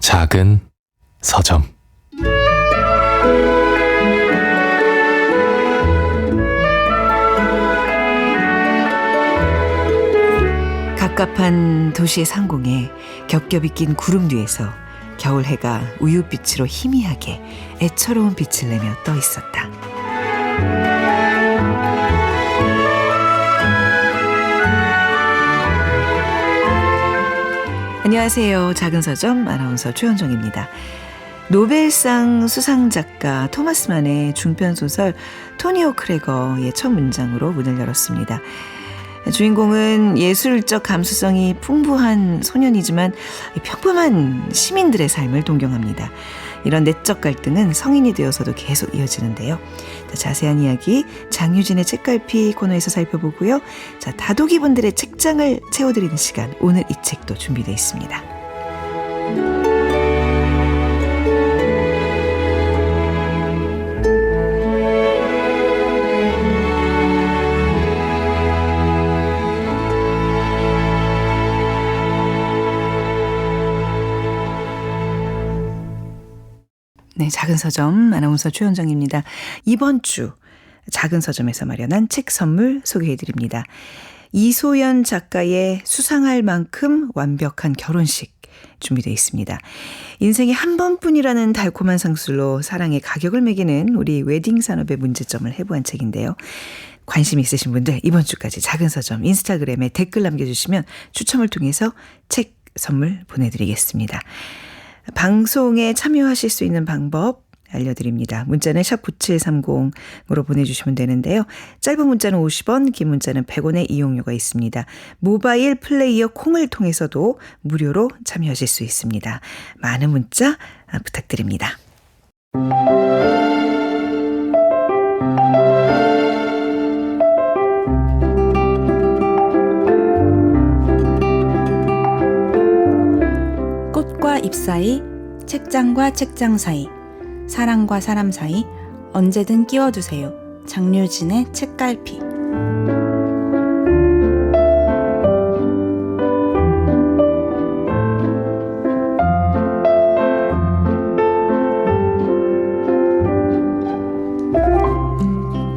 작은 서점. 갑갑한 도시의 상공에 겹겹이 낀 구름 뒤에서 겨울 해가 우윳빛으로 희미하게 애처로운 빛을 내며 떠 있었다. 안녕하세요. 작은 서점 아나운서 최현정입니다. 노벨상 수상작가 토마스 만의 중편소설 토니 오크레거의 첫 문장으로 문을 열었습니다. 주인공은 예술적 감수성이 풍부한 소년이지만 평범한 시민들의 삶을 동경합니다. 이런 내적 갈등은 성인이 되어서도 계속 이어지는데요. 자세한 이야기 장유진의 책갈피 코너에서 살펴보고요. 다독이분들의 책장을 채워드리는 시간, 오늘 이 책도 준비되어 있습니다. 네, 작은 서점 아나운서 최현정입니다. 이번 주 작은 서점에서 마련한 책 선물 소개해드립니다. 이소연 작가의 수상할 만큼 완벽한 결혼식 준비되어 있습니다. 인생에 한 번뿐이라는 달콤한 상술로 사랑의 가격을 매기는 우리 웨딩 산업의 문제점을 해부한 책인데요. 관심 있으신 분들 이번 주까지 작은 서점 인스타그램에 댓글 남겨주시면 추첨을 통해서 책 선물 보내드리겠습니다. 방송에 참여하실 수 있는 방법 알려드립니다. 문자는 샵 9730으로 보내주시면 되는데요. 짧은 문자는 50원, 긴 문자는 100원의 이용료가 있습니다. 모바일 플레이어 콩을 통해서도 무료로 참여하실 수 있습니다. 많은 문자 부탁드립니다. 꽃과 잎 사이, 책장과 책장 사이, 사람과 사람 사이 언제든 끼워두세요. 장유진의 책갈피.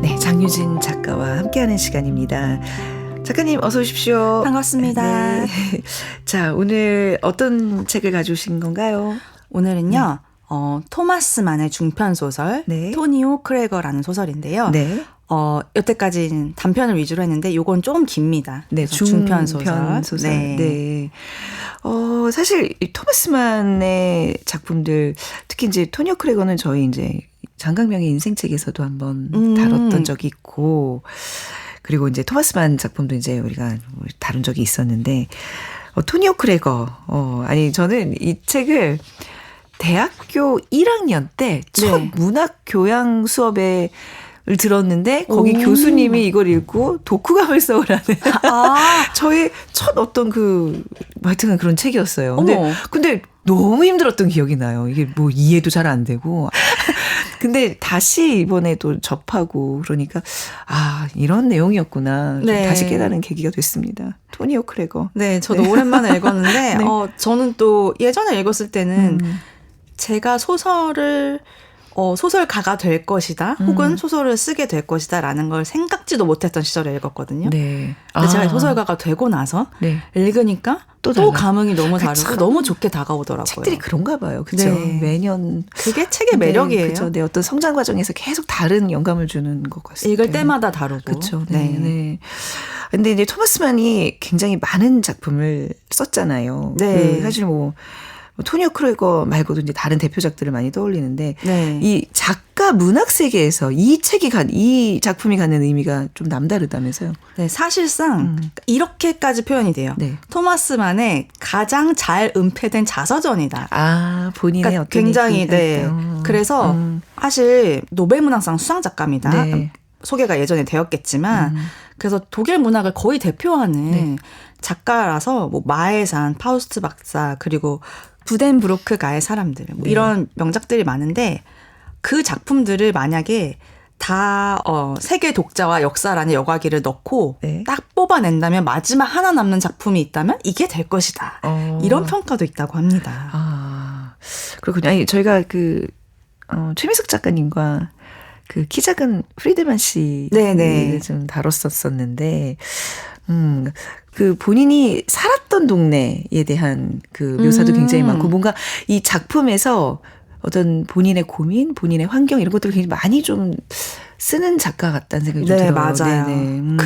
네, 장유진 작가와 함께하는 시간입니다. 작가님 어서 오십시오. 반갑습니다. 네. 자, 오늘 어떤 책을 가져오신 건가요? 오늘은요. 토마스 만의 중편소설 네. 토니 오크레거라는 소설인데요. 네. 여태까지는 단편을 위주로 했는데 요건 조금 깁니다. 네, 중편소설. 네. 네. 사실 이 토마스 만의 작품들, 특히 이제 토니 오크레거는 저희 이제 장강명의 인생책에서도 한번 다뤘던 적이 있고, 그리고 이제 토마스 만 작품도 이제 우리가 다룬 적이 있었는데, 토니 오크레거, 아니, 저는 이 책을 대학교 1학년 때 첫 네. 문학 교양 수업에 들었는데 거기 교수님이 이걸 읽고 독후감을 써오라는 저의 첫 어떤 하여튼 그런 책이었어요. 근데 너무 힘들었던 기억이 나요. 이게 뭐 이해도 잘 안 되고. 근데 다시 이번에 또 접하고 그러니까 이런 내용이었구나. 네. 다시 깨달은 계기가 됐습니다. 토니 오크레거. 네, 저도 오랜만에 읽었는데 네. 저는 또 예전에 읽었을 때는 제가 소설가가 될 것이다, 혹은 소설을 쓰게 될 것이다 라는 걸 생각지도 못했던 시절에 읽었거든요. 네. 근데 제가 소설가가 되고 나서 네. 읽으니까 또 감흥이 너무 다르고 너무 좋게 다가오더라고요. 책들이 그런가 봐요. 그렇죠. 네. 매년 그게 책의 매력이에요. 그렇죠. 네, 어떤 성장 과정에서 계속 다른 영감을 주는 것 같습니다. 읽을 때마다 다르고. 그렇죠. 네. 네. 근데 이제 토마스 만이 굉장히 많은 작품을 썼잖아요. 네. 사실 토니 오크레거 말고도 이제 다른 대표작들을 많이 떠올리는데 네. 이 작가 문학 세계에서 이 작품이 갖는 의미가 좀 남다르다면서요? 네, 사실상 이렇게까지 표현이 돼요. 네. 토마스 만의 가장 잘 은폐된 자서전이다. 본인의 그러니까 어떤 굉장히 얘기가 네. 있다. 사실 사실 노벨문학상 수상 작가입니다. 네. 소개가 예전에 되었겠지만 그래서 독일 문학을 거의 대표하는 네. 작가라서 마에산, 파우스트 박사, 그리고 부덴브로크가의 사람들 네. 이런 명작들이 많은데 그 작품들을 만약에 다 세계 독자와 역사란에 여과기를 넣고 네. 딱 뽑아낸다면 마지막 하나 남는 작품이 있다면 이게 될 것이다. 이런 평가도 있다고 합니다. 그렇군요. 아니, 저희가 최미숙 작가님과 그 키 작은 프리드만 씨 네네. 좀 다뤘었었는데, 그 본인이 살았던 동네에 대한 그 묘사도 굉장히 많고, 뭔가 이 작품에서 어떤 본인의 고민, 본인의 환경 이런 것들을 굉장히 많이 좀 쓰는 작가 같다는 생각이 좀 네, 들어요. 맞아요. 네네.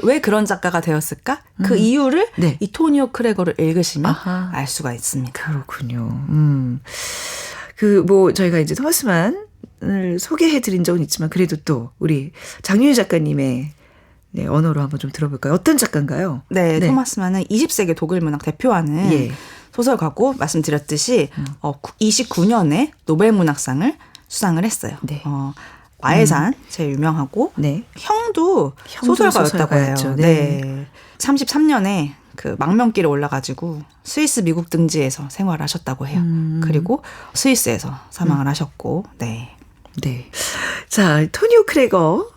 왜 그런 작가가 되었을까? 그 이유를 네. 이 토니오 크레거를 읽으시면 아하. 알 수가 있습니다. 그렇군요. 저희가 이제 토마스만을 소개해드린 적은 있지만, 그래도 또 우리 장윤희 작가님의 네, 언어로 한번 좀 들어볼까요? 어떤 작가인가요? 네, 토마스만은 20세기 독일 문학 대표하는 예. 소설가고, 말씀드렸듯이 29년에 노벨 문학상을 수상을 했어요. 네. 마에산 제일 유명하고, 네. 형도 소설가였다고 해요. 네. 33년에 그 망명길에 올라가지고 스위스 미국 등지에서 생활하셨다고 해요. 그리고 스위스에서 사망을 하셨고, 네. 네. 자, 토니오 크레거,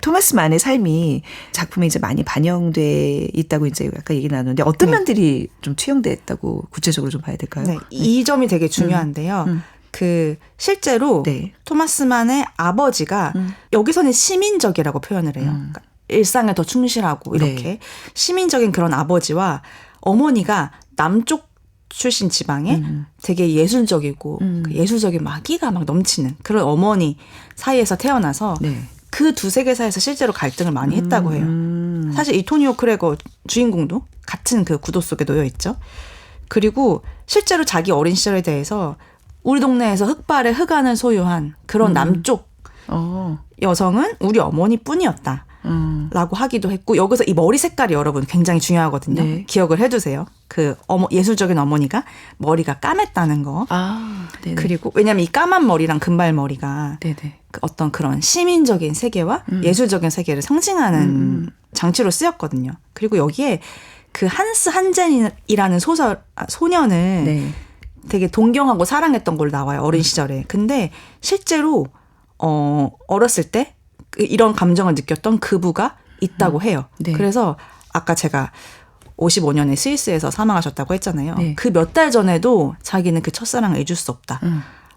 토마스 만의 삶이 작품에 이제 많이 반영돼 있다고 이제 아까 얘기 나눴는데, 어떤 면들이 좀 투영됐다고 구체적으로 좀 봐야 될까요? 네. 이 점이 되게 중요한데요. 그 실제로 네. 토마스만의 아버지가 여기서는 시민적이라고 표현을 해요. 그러니까 일상에 더 충실하고 이렇게 네. 시민적인 그런 아버지와 어머니가 남쪽 출신 지방에 되게 예술적이고 그 예술적인 끼가 막 넘치는 그런 어머니 사이에서 태어나서 네. 그 두 세계 사이에서 실제로 갈등을 많이 했다고 해요. 사실 이 토니오 크레거 주인공도 같은 그 구도 속에 놓여 있죠. 그리고 실제로 자기 어린 시절에 대해서 우리 동네에서 흑발의 흑안을 소유한 그런 남쪽 여성은 우리 어머니뿐이었다. 라고 하기도 했고, 여기서 이 머리 색깔이 여러분 굉장히 중요하거든요. 네. 기억을 해두세요. 그 예술적인 어머니가 머리가 까맸다는 거. 네네. 그리고 왜냐하면 이 까만 머리랑 금발 머리가 네네. 그 어떤 그런 시민적인 세계와 예술적인 세계를 상징하는 장치로 쓰였거든요. 그리고 여기에 그 한스 한젠이라는 소년을 네. 되게 동경하고 사랑했던 걸로 나와요. 어린 시절에. 근데 실제로 어렸을 때 이런 감정을 느꼈던 그부가 있다고 해요. 네. 그래서 아까 제가 55년에 스위스에서 사망하셨다고 했잖아요. 네. 그 몇 달 전에도 자기는 그 첫사랑을 잊을 수 없다.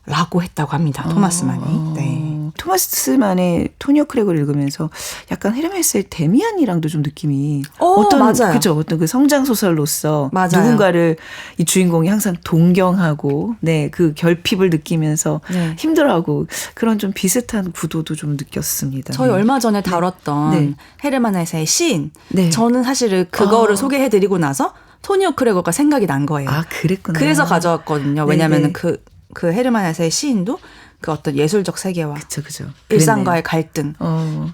라고 했다고 합니다. 토마스만이. 네. 토마스만의 토니오 크레거를 읽으면서 약간 헤르메스의 데미안이랑도 좀 느낌이 맞아요. 그죠? 어떤 그 성장 소설로서 맞아요. 누군가를 이 주인공이 항상 동경하고 네, 그 결핍을 느끼면서 네. 힘들어하고 그런 좀 비슷한 구도도 좀 느꼈습니다. 저희 얼마 전에 다뤘던 네. 헤르만 헤세의 시인. 네. 저는 사실은 그거를 소개해드리고 나서 토니오 크레거가 생각이 난 거예요. 그랬구나. 그래서 가져왔거든요. 왜냐하면 네네. 그 헤르만 헤세의 시인도 그 어떤 예술적 세계와 그죠. 일상과의 갈등.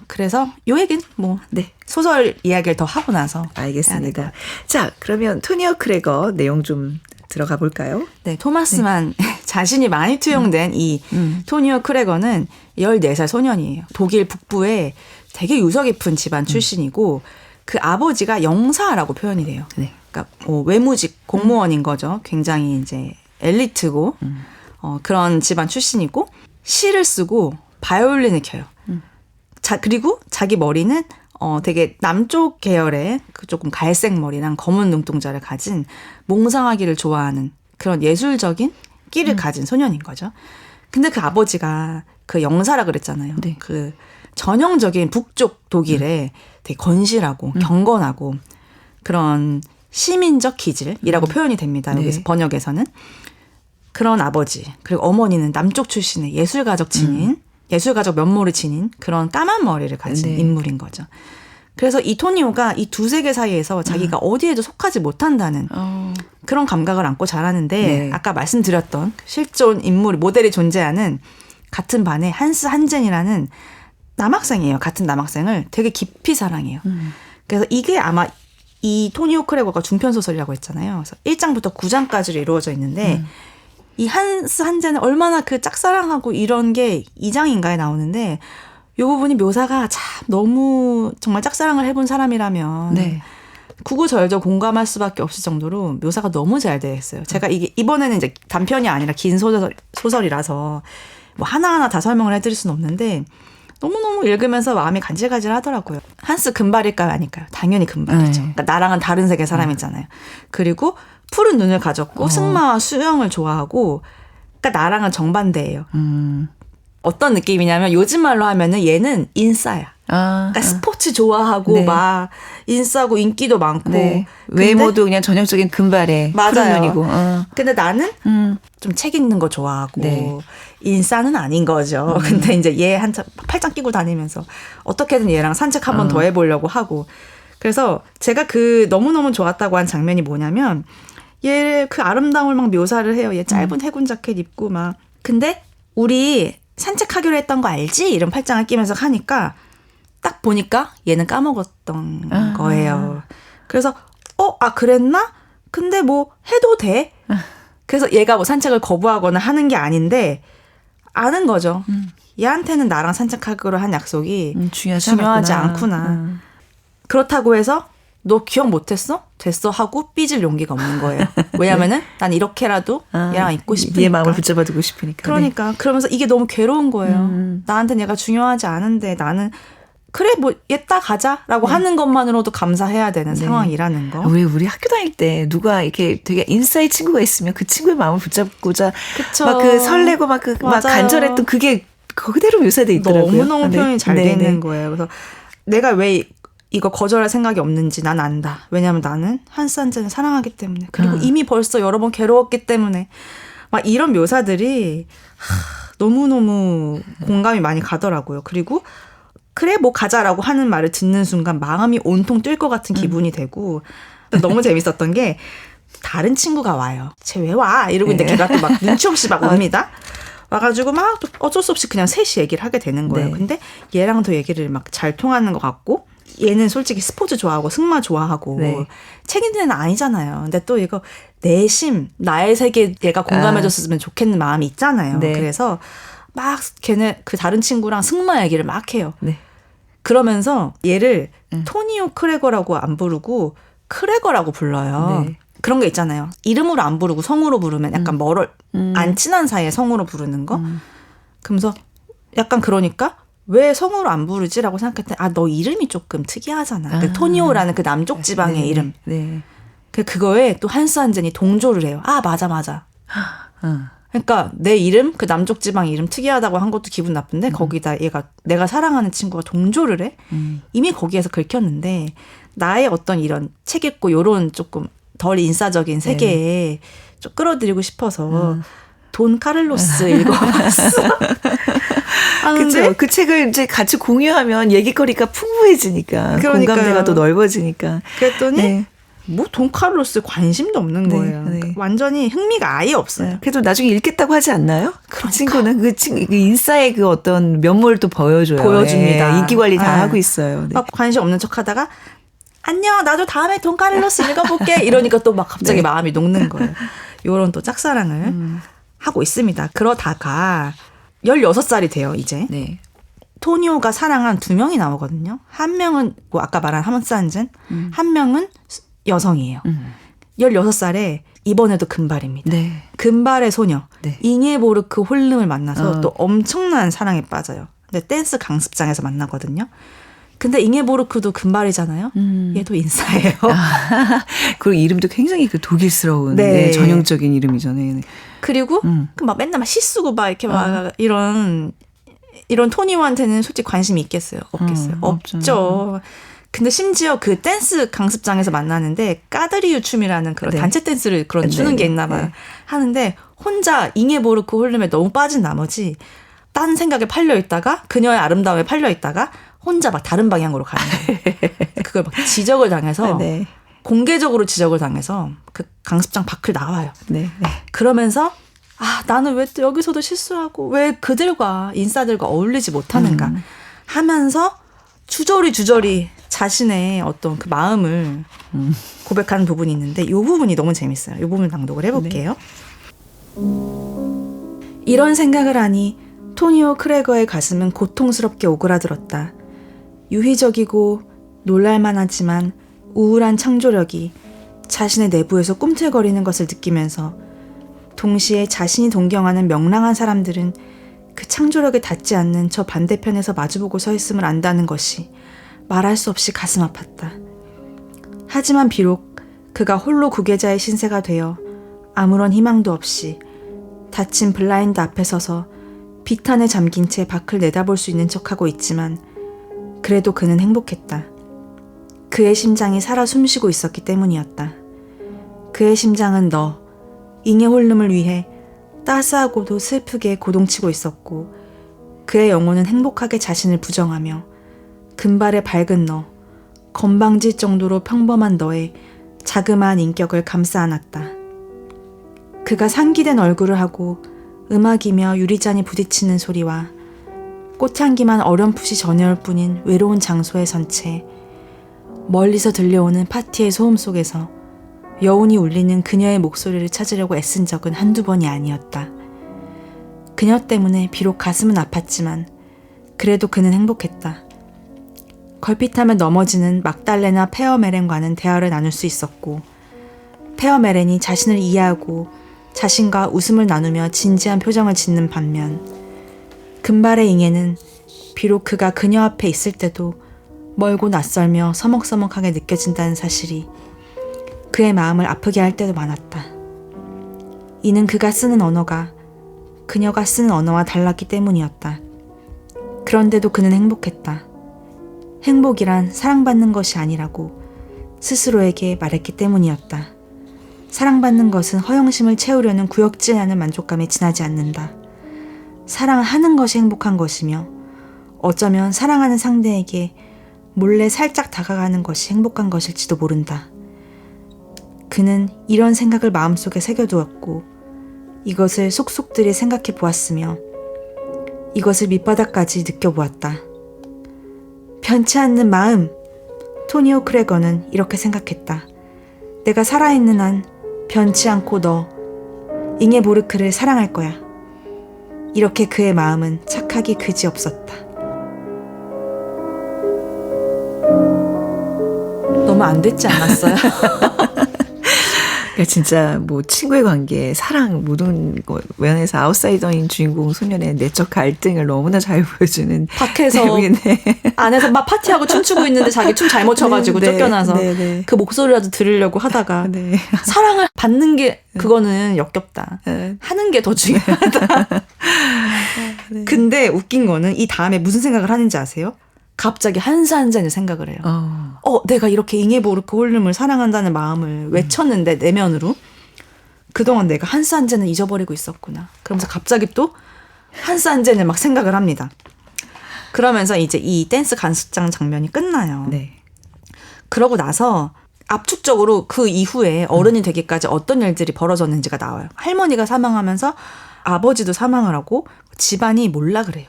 그래서 요 얘기는 네. 소설 이야기를 더 하고 나서 알겠습니다. 자, 그러면 토니오 크레거 내용 좀 들어가 볼까요? 네, 토마스만 자신이 많이 투영된 이 토니오 크레거는 14살 소년이에요. 독일 북부의 되게 유서 깊은 집안 출신이고 그 아버지가 영사라고 표현이 돼요. 네. 그러니까 외무직 공무원인 거죠. 굉장히 이제 엘리트고 그런 집안 출신이고 시를 쓰고 바이올린을 켜요. 그리고 자기 머리는 되게 남쪽 계열의 그 조금 갈색 머리랑 검은 눈동자를 가진 몽상하기를 좋아하는 그런 예술적인 끼를 가진 소년인 거죠. 근데 그 아버지가 그 영사라 그랬잖아요. 네. 그 전형적인 북쪽 독일의 되게 건실하고 경건하고 그런 시민적 기질이라고 표현이 됩니다. 여기서 네. 번역에서는. 그런 아버지 그리고 어머니는 남쪽 출신의 예술가족 지닌 예술가족 면모를 지닌 그런 까만 머리를 가진 네. 인물인 거죠. 그래서 이 토니오가 이 두 세계 사이에서 자기가 어디에도 속하지 못한다는 그런 감각을 안고 자라는데 네. 아까 말씀드렸던 실존 인물 모델이 존재하는 같은 반의 한스 한젠이라는 남학생이에요. 같은 남학생을 되게 깊이 사랑해요. 그래서 이게 아마 이 토니오 크레거가 중편 소설이라고 했잖아요. 그래서 1장부터 9장까지로 이루어져 있는데 이 한스 한젠은 얼마나 그 짝사랑하고 이런 게 2장인가에 나오는데 이 부분이 묘사가 참 너무 정말 짝사랑을 해본 사람이라면 네. 구구절절 공감할 수밖에 없을 정도로 묘사가 너무 잘 되어 있어요. 제가 이게 이번에는 이제 단편이 아니라 긴 소설이라서 뭐 하나하나 다 설명을 해드릴 수는 없는데 너무너무 읽으면서 마음이 간질간질하더라고요. 한스 금발일까요? 아닐까요? 당연히 금발이죠. 그러니까 나랑은 다른 세계 사람이잖아요. 그리고 푸른 눈을 가졌고 승마와 수영을 좋아하고 그러니까 나랑은 정반대예요. 어떤 느낌이냐면 요즘 말로 하면은 얘는 인싸야. 그러니까 스포츠 좋아하고 네. 막 인싸고 인기도 많고 네. 근데- 외모도 그냥 전형적인 금발에 푸른 맞아요. 눈이고. 근데 나는 좀 책 읽는 거 좋아하고 네. 인싸는 아닌 거죠. 근데 이제 얘 한참 팔짱 끼고 다니면서 어떻게든 얘랑 산책 한 번 더 해보려고 하고 그래서 제가 그 너무너무 좋았다고 한 장면이 뭐냐면 얘 그 아름다움을 막 묘사를 해요. 얘 짧은 해군 자켓 입고 막 근데 우리 산책하기로 했던 거 알지? 이런 팔짱을 끼면서 하니까 딱 보니까 얘는 까먹었던 거예요. 그래서 그랬나? 근데 뭐 해도 돼? 그래서 얘가 뭐 산책을 거부하거나 하는 게 아닌데 아는 거죠. 얘한테는 나랑 산책하기로 한 약속이 중요하지 않구나. 그렇다고 해서 너 기억 못했어? 됐어 하고 삐질 용기가 없는 거예요. 왜냐면은 난 이렇게라도 얘랑 있고 싶으니까. 얘 마음을 붙잡아두고 싶으니까. 그러니까 그러면서 이게 너무 괴로운 거예요. 나한테는 얘가 중요하지 않은데 나는 그래 뭐 얘따 가자라고 하는 것만으로도 감사해야 되는 상황이라는 거. 왜 우리 학교 다닐 때 누가 이렇게 되게 인싸의 친구가 있으면 그 친구의 마음을 붙잡고자 그쵸. 막 그 설레고 막 맞아요. 간절했던 그게 그대로 묘사돼 있더라고요. 너무너무 표현이 잘 돼 네, 있는 네. 거예요. 그래서 내가 왜 이거 거절할 생각이 없는지 난 안다. 왜냐하면 나는 한스 한젠을 사랑하기 때문에. 그리고 이미 벌써 여러 번 괴로웠기 때문에. 막 이런 묘사들이 너무너무 공감이 많이 가더라고요. 그리고 그래 뭐 가자라고 하는 말을 듣는 순간 마음이 온통 뛸 것 같은 기분이 되고 너무 재밌었던 게 다른 친구가 와요. 쟤 왜 와? 이러고 있는데 걔가 또 막 눈치 없이 막 옵니다. 와가지고 막 또 어쩔 수 없이 그냥 셋이 얘기를 하게 되는 거예요. 네. 근데 얘랑 더 얘기를 막 잘 통하는 것 같고 얘는 솔직히 스포츠 좋아하고 승마 좋아하고 네. 책 읽는 애는 아니잖아요. 근데 또 이거 내심 나의 세계에 얘가 공감해줬으면 좋겠는 마음이 있잖아요. 네. 그래서 막 걔네 그 다른 친구랑 승마 얘기를 막 해요. 네. 그러면서 얘를 토니오 크레거라고 안 부르고 크레거라고 불러요. 네. 그런 게 있잖아요. 이름으로 안 부르고 성으로 부르면 약간 안 친한 사이에 성으로 부르는 거. 그러면서 약간 그러니까 왜 성으로 안 부르지라고 생각했더니 너 이름이 조금 특이하잖아. 그 토니오라는 그 남쪽 지방의 네. 이름. 네. 그거에 또 한스 한젠이 동조를 해요. 맞아. 그러니까 내 이름 그 남쪽 지방 이름 특이하다고 한 것도 기분 나쁜데 거기다 얘가 내가 사랑하는 친구가 동조를 해. 이미 거기에서 긁혔는데 나의 어떤 이런 책 읽고 요런 조금 덜 인싸적인 세계에 좀 끌어들이고 싶어서 돈 카를로스 읽어봤어. 그렇죠. 그 책을 이제 같이 공유하면 얘기거리가 풍부해지니까 그러니까요. 공감대가 또 넓어지니까. 그랬더니 네. 뭐 돈 카를로스 관심도 없는 네, 거예요. 네. 그러니까 완전히 흥미가 아예 없어요. 그래도 나중에 읽겠다고 하지 않나요? 그 그러니까. 친구는 그 인싸의 그 어떤 면모를 또 보여줘요. 보여줍니다. 예, 인기 관리 다 네. 하고 있어요. 네. 막 관심 없는 척하다가 안녕 나도 다음에 돈 카를로스 읽어볼게 이러니까 또 막 갑자기 네. 마음이 녹는 거예요. 요런 또 짝사랑을 하고 있습니다. 그러다가 16살이 돼요 이제. 네. 토니오가 사랑한 2명이 나오거든요. 한 명은 뭐 아까 말한 하먼스 한젠, 한 명은 여성이에요. 16살에 이번에도 금발입니다. 네. 금발의 소녀 네. 잉에보르크 홀름을 만나서 또 엄청난 사랑에 빠져요. 근데 댄스 강습장에서 만나거든요. 근데 잉에보르크도 금발이잖아요. 얘도 인싸예요. 그리고 이름도 굉장히 그 독일스러운 네. 네, 전형적인 이름이잖아요. 네. 그리고 그 막 맨날 막 시쓰고 막 이렇게 막 이런 토니오한테는 솔직히 관심이 있겠어요? 없겠어요? 없죠. 근데 심지어 그 댄스 강습장에서 만나는데 까드리유 춤이라는 그런 네. 단체 댄스를 그런 네. 추는 게 있나 봐요. 네. 하는데 혼자 잉에보르크 홀름에 너무 빠진 나머지 딴 생각에 팔려 있다가 그녀의 아름다움에 팔려 있다가 혼자 막 다른 방향으로 가는 거예요. 그걸 막 지적을 당해서 네. 공개적으로 지적을 당해서 그 강습장 밖을 나와요. 네. 네. 그러면서 나는 왜 또 여기서도 실수하고 왜 그들과 인싸들과 어울리지 못하는가 하면서 주저리 자신의 어떤 그 마음을 고백하는 부분이 있는데 이 부분이 너무 재밌어요. 이 부분 낭독을 해볼게요. 이런 생각을 하니 토니오 크레거의 가슴은 고통스럽게 오그라들었다. 유희적이고 놀랄만하지만 우울한 창조력이 자신의 내부에서 꿈틀거리는 것을 느끼면서 동시에 자신이 동경하는 명랑한 사람들은 그 창조력에 닿지 않는 저 반대편에서 마주보고 서 있음을 안다는 것이 말할 수 없이 가슴 아팠다. 하지만 비록 그가 홀로 구계자의 신세가 되어 아무런 희망도 없이 닫힌 블라인드 앞에 서서 비탄에 잠긴 채 밖을 내다볼 수 있는 척하고 있지만 그래도 그는 행복했다. 그의 심장이 살아 숨쉬고 있었기 때문이었다. 그의 심장은 너, 잉의 홀름을 위해 따스하고도 슬프게 고동치고 있었고 그의 영혼은 행복하게 자신을 부정하며 금발의 밝은 너, 건방질 정도로 평범한 너의 자그마한 인격을 감싸 안았다. 그가 상기된 얼굴을 하고 음악이며 유리잔이 부딪히는 소리와 꽃향기만 어렴풋이 전해올 뿐인 외로운 장소에 선 채 멀리서 들려오는 파티의 소음 속에서 여운이 울리는 그녀의 목소리를 찾으려고 애쓴 적은 한두 번이 아니었다. 그녀 때문에 비록 가슴은 아팠지만 그래도 그는 행복했다. 걸핏하면 넘어지는 막달레나 페어메렌과는 대화를 나눌 수 있었고 페어메렌이 자신을 이해하고 자신과 웃음을 나누며 진지한 표정을 짓는 반면 금발의 잉에는 비록 그가 그녀 앞에 있을 때도 멀고 낯설며 서먹서먹하게 느껴진다는 사실이 그의 마음을 아프게 할 때도 많았다. 이는 그가 쓰는 언어가 그녀가 쓰는 언어와 달랐기 때문이었다. 그런데도 그는 행복했다. 행복이란 사랑받는 것이 아니라고 스스로에게 말했기 때문이었다. 사랑받는 것은 허영심을 채우려는 구역질하는 만족감에 지나지 않는다. 사랑하는 것이 행복한 것이며 어쩌면 사랑하는 상대에게 몰래 살짝 다가가는 것이 행복한 것일지도 모른다. 그는 이런 생각을 마음속에 새겨두었고 이것을 속속들이 생각해 보았으며 이것을 밑바닥까지 느껴보았다. 변치 않는 마음! 토니오 크레거는 이렇게 생각했다. 내가 살아있는 한 변치 않고 너, 잉에보르크를 사랑할 거야. 이렇게 그의 마음은 착하기 그지없었다. 너무 안 됐지 않았어요? 그러니까 진짜 뭐 친구의 관계, 사랑 모든 면에서 아웃사이더인 주인공 소년의 내적 갈등을 너무나 잘 보여주는 밖에서 내용이네. 안에서 막 파티하고 춤추고 있는데 자기 춤 잘못 춰가지고 네, 쫓겨나서 네. 그 목소리라도 들으려고 하다가 네. 사랑을 받는 게 그거는 역겹다. 네. 하는 게 더 중요하다. 네. 근데 웃긴 거는 이 다음에 무슨 생각을 하는지 아세요? 갑자기 한스 한 잔을 생각을 해요. 내가 이렇게 잉에보르크 홀름을 사랑한다는 마음을 외쳤는데 내면으로 그동안 내가 한스 한 잔을 잊어버리고 있었구나. 그러면서 갑자기 또 한스 한 잔을 막 생각을 합니다. 그러면서 이제 이 댄스 간수장 장면이 끝나요. 네. 그러고 나서 압축적으로 그 이후에 어른이 되기까지 어떤 일들이 벌어졌는지가 나와요. 할머니가 사망하면서 아버지도 사망을 하고 집안이 몰라 그래요.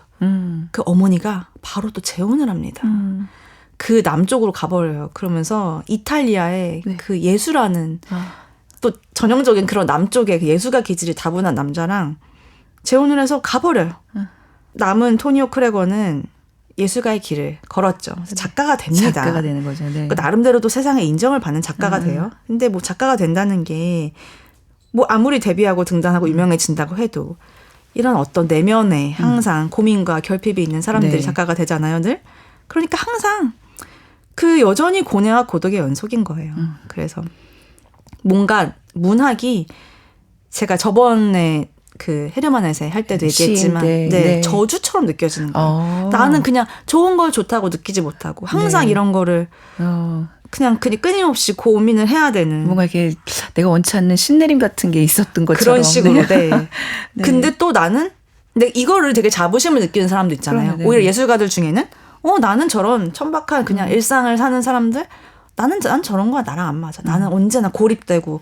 그 어머니가 바로 또 재혼을 합니다. 그 남쪽으로 가버려요. 그러면서 이탈리아의 네. 그 예수라는 또 전형적인 그런 남쪽의 그 예수가 기질이 다분한 남자랑 재혼을 해서 가버려요. 남은 토니오 크레거는 예술가의 길을 걸었죠. 그래서 작가가 됩니다. 작가가 되는 거죠. 네. 그 나름대로도 세상에 인정을 받는 작가가 돼요. 근데 뭐 작가가 된다는 게 뭐 아무리 데뷔하고 등단하고 유명해진다고 해도 이런 어떤 내면에 항상 고민과 결핍이 있는 사람들이 네. 작가가 되잖아요, 늘. 그러니까 항상 그 여전히 고뇌와 고독의 연속인 거예요. 그래서 뭔가 문학이 제가 저번에 그 헤르만 헤세 할 때도 얘기했지만 네. 저주처럼 느껴지는 거예요. 나는 그냥 좋은 걸 좋다고 느끼지 못하고 항상 네. 이런 거를 그냥 끊임없이 고민을 해야 되는 뭔가 이렇게 내가 원치 않는 신내림 같은 게 있었던 것처럼 그런 식으로. 네. 네. 근데 또 나는 근데 이거를 되게 자부심을 느끼는 사람도 있잖아요. 네. 오히려 예술가들 중에는 나는 저런 천박한 그냥 일상을 사는 사람들 난 저런 거야 나랑 안 맞아. 나는 언제나 고립되고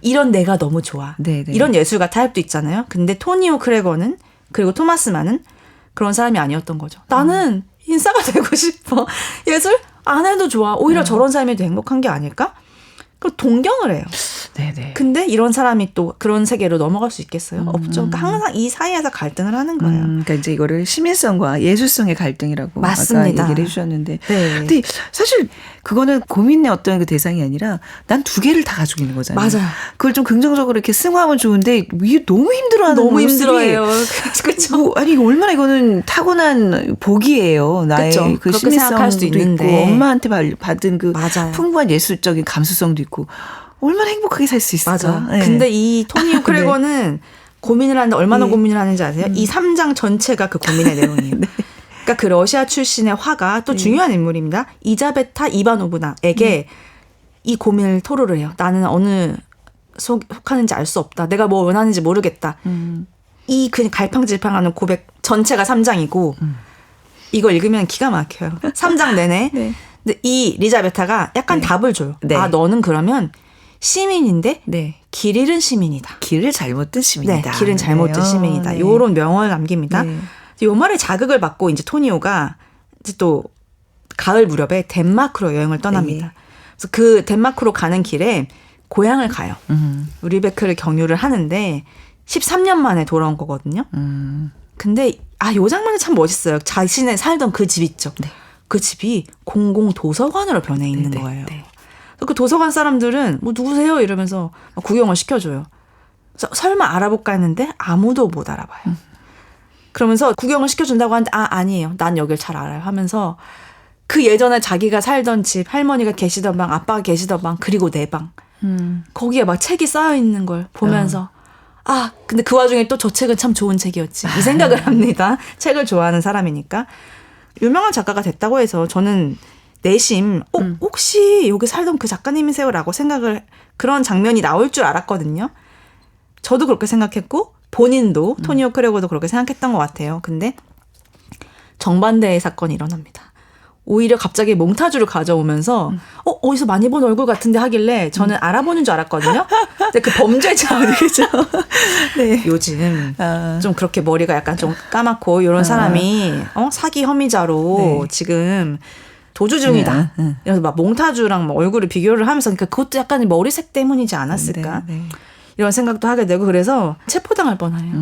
이런 내가 너무 좋아. 네. 이런 예술가 타입도 있잖아요. 근데 토니오 크레거는 그리고 토마스 만은 그런 사람이 아니었던 거죠. 나는 인싸가 되고 싶어. 예술 안 해도 좋아. 오히려 저런 삶이 더 행복한 게 아닐까? 그 동경을 해요. 네네. 근데 이런 사람이 또 그런 세계로 넘어갈 수 있겠어요? 없죠. 그러니까 항상 이 사이에서 갈등을 하는 거예요. 그러니까 이제 이거를 시민성과 예술성의 갈등이라고 맞습니다. 아까 얘기를 해주셨는데, 네. 근데 사실 그거는 고민의 어떤 그 대상이 아니라 난 두 개를 다 가지고 있는 거잖아요. 맞아요. 그걸 좀 긍정적으로 이렇게 승화하면 좋은데 이게 너무 힘들어하는 너무 모습이 힘들어해요. 그렇죠. 뭐, 아니 얼마나 이거는 타고난 복이에요. 나의 그쵸. 그 그렇게 생각할 수도 시민성도 있고 있는데. 엄마한테 받은 그 맞아요. 풍부한 예술적인 감수성도 있고 얼마나 행복하게 살 수 있을까. 맞아. 네. 근데 이 토니오 크레거는 고민을 하는데 얼마나 예. 고민을 하는지 아세요? 이 3장 전체가 그 고민의 내용이에요. 네. 그러니까 그 러시아 출신의 화가 또 중요한 인물입니다. 이자베타 이바노브나에게 이 고민을 토로를 해요. 나는 어느 속하는지 알 수 없다. 내가 뭐 원하는지 모르겠다. 이 그냥 갈팡질팡하는 고백 전체가 3장이고 이걸 읽으면 기가 막혀요. 3장 내내. 네. 근데 이 리자베타가 약간 네. 답을 줘요. 네. 아, 너는 그러면 시민인데 네. 길 잃은 시민이다. 길을 잘못 든 시민이다. 네, 길은 잘못 든 그래요. 시민이다. 네. 요런 명언을 남깁니다. 네. 요 말에 자극을 받고 이제 토니오가 이제 또 가을 무렵에 덴마크로 여행을 떠납니다. 네. 그래서 그 덴마크로 가는 길에 고향을 가요. 루리베크를 경유를 하는데 13년 만에 돌아온 거거든요. 근데 요 장면이 참 멋있어요. 자신의 살던 그 집 있죠. 네. 그 집이 공공 도서관으로 변해 있는 네, 거예요. 네. 그 도서관 사람들은 뭐 누구세요? 이러면서 막 구경을 시켜줘요. 그래서 설마 알아볼까 했는데 아무도 못 알아봐요. 그러면서 구경을 시켜준다고 하는데 아니에요. 난 여길 잘 알아요 하면서 그 예전에 자기가 살던 집, 할머니가 계시던 방, 아빠가 계시던 방, 그리고 내 방. 거기에 막 책이 쌓여 있는 걸 보면서 근데 그 와중에 또 저 책은 참 좋은 책이었지. 이 생각을 합니다. 책을 좋아하는 사람이니까. 유명한 작가가 됐다고 해서 저는 내심 혹시 여기 살던 그 작가님이세요? 라고 생각을 그런 장면이 나올 줄 알았거든요. 저도 그렇게 생각했고 본인도 토니오 크레고도 그렇게 생각했던 것 같아요. 근데 정반대의 사건이 일어납니다. 오히려 갑자기 몽타주를 가져오면서 어디서 많이 본 얼굴 같은데 하길래 저는 알아보는 줄 알았거든요. 근데 그 범죄자 어디죠? 네. 요즘 좀 그렇게 머리가 약간 좀 까맣고 이런 사람이 사기 혐의자로 네. 지금 도주 중이다. 그래서 막 몽타주랑 막 얼굴을 비교를 하면서 그러니까 그것도 약간 머리색 때문이지 않았을까? 네, 네. 이런 생각도 하게 되고 그래서 체포당할 뻔해요.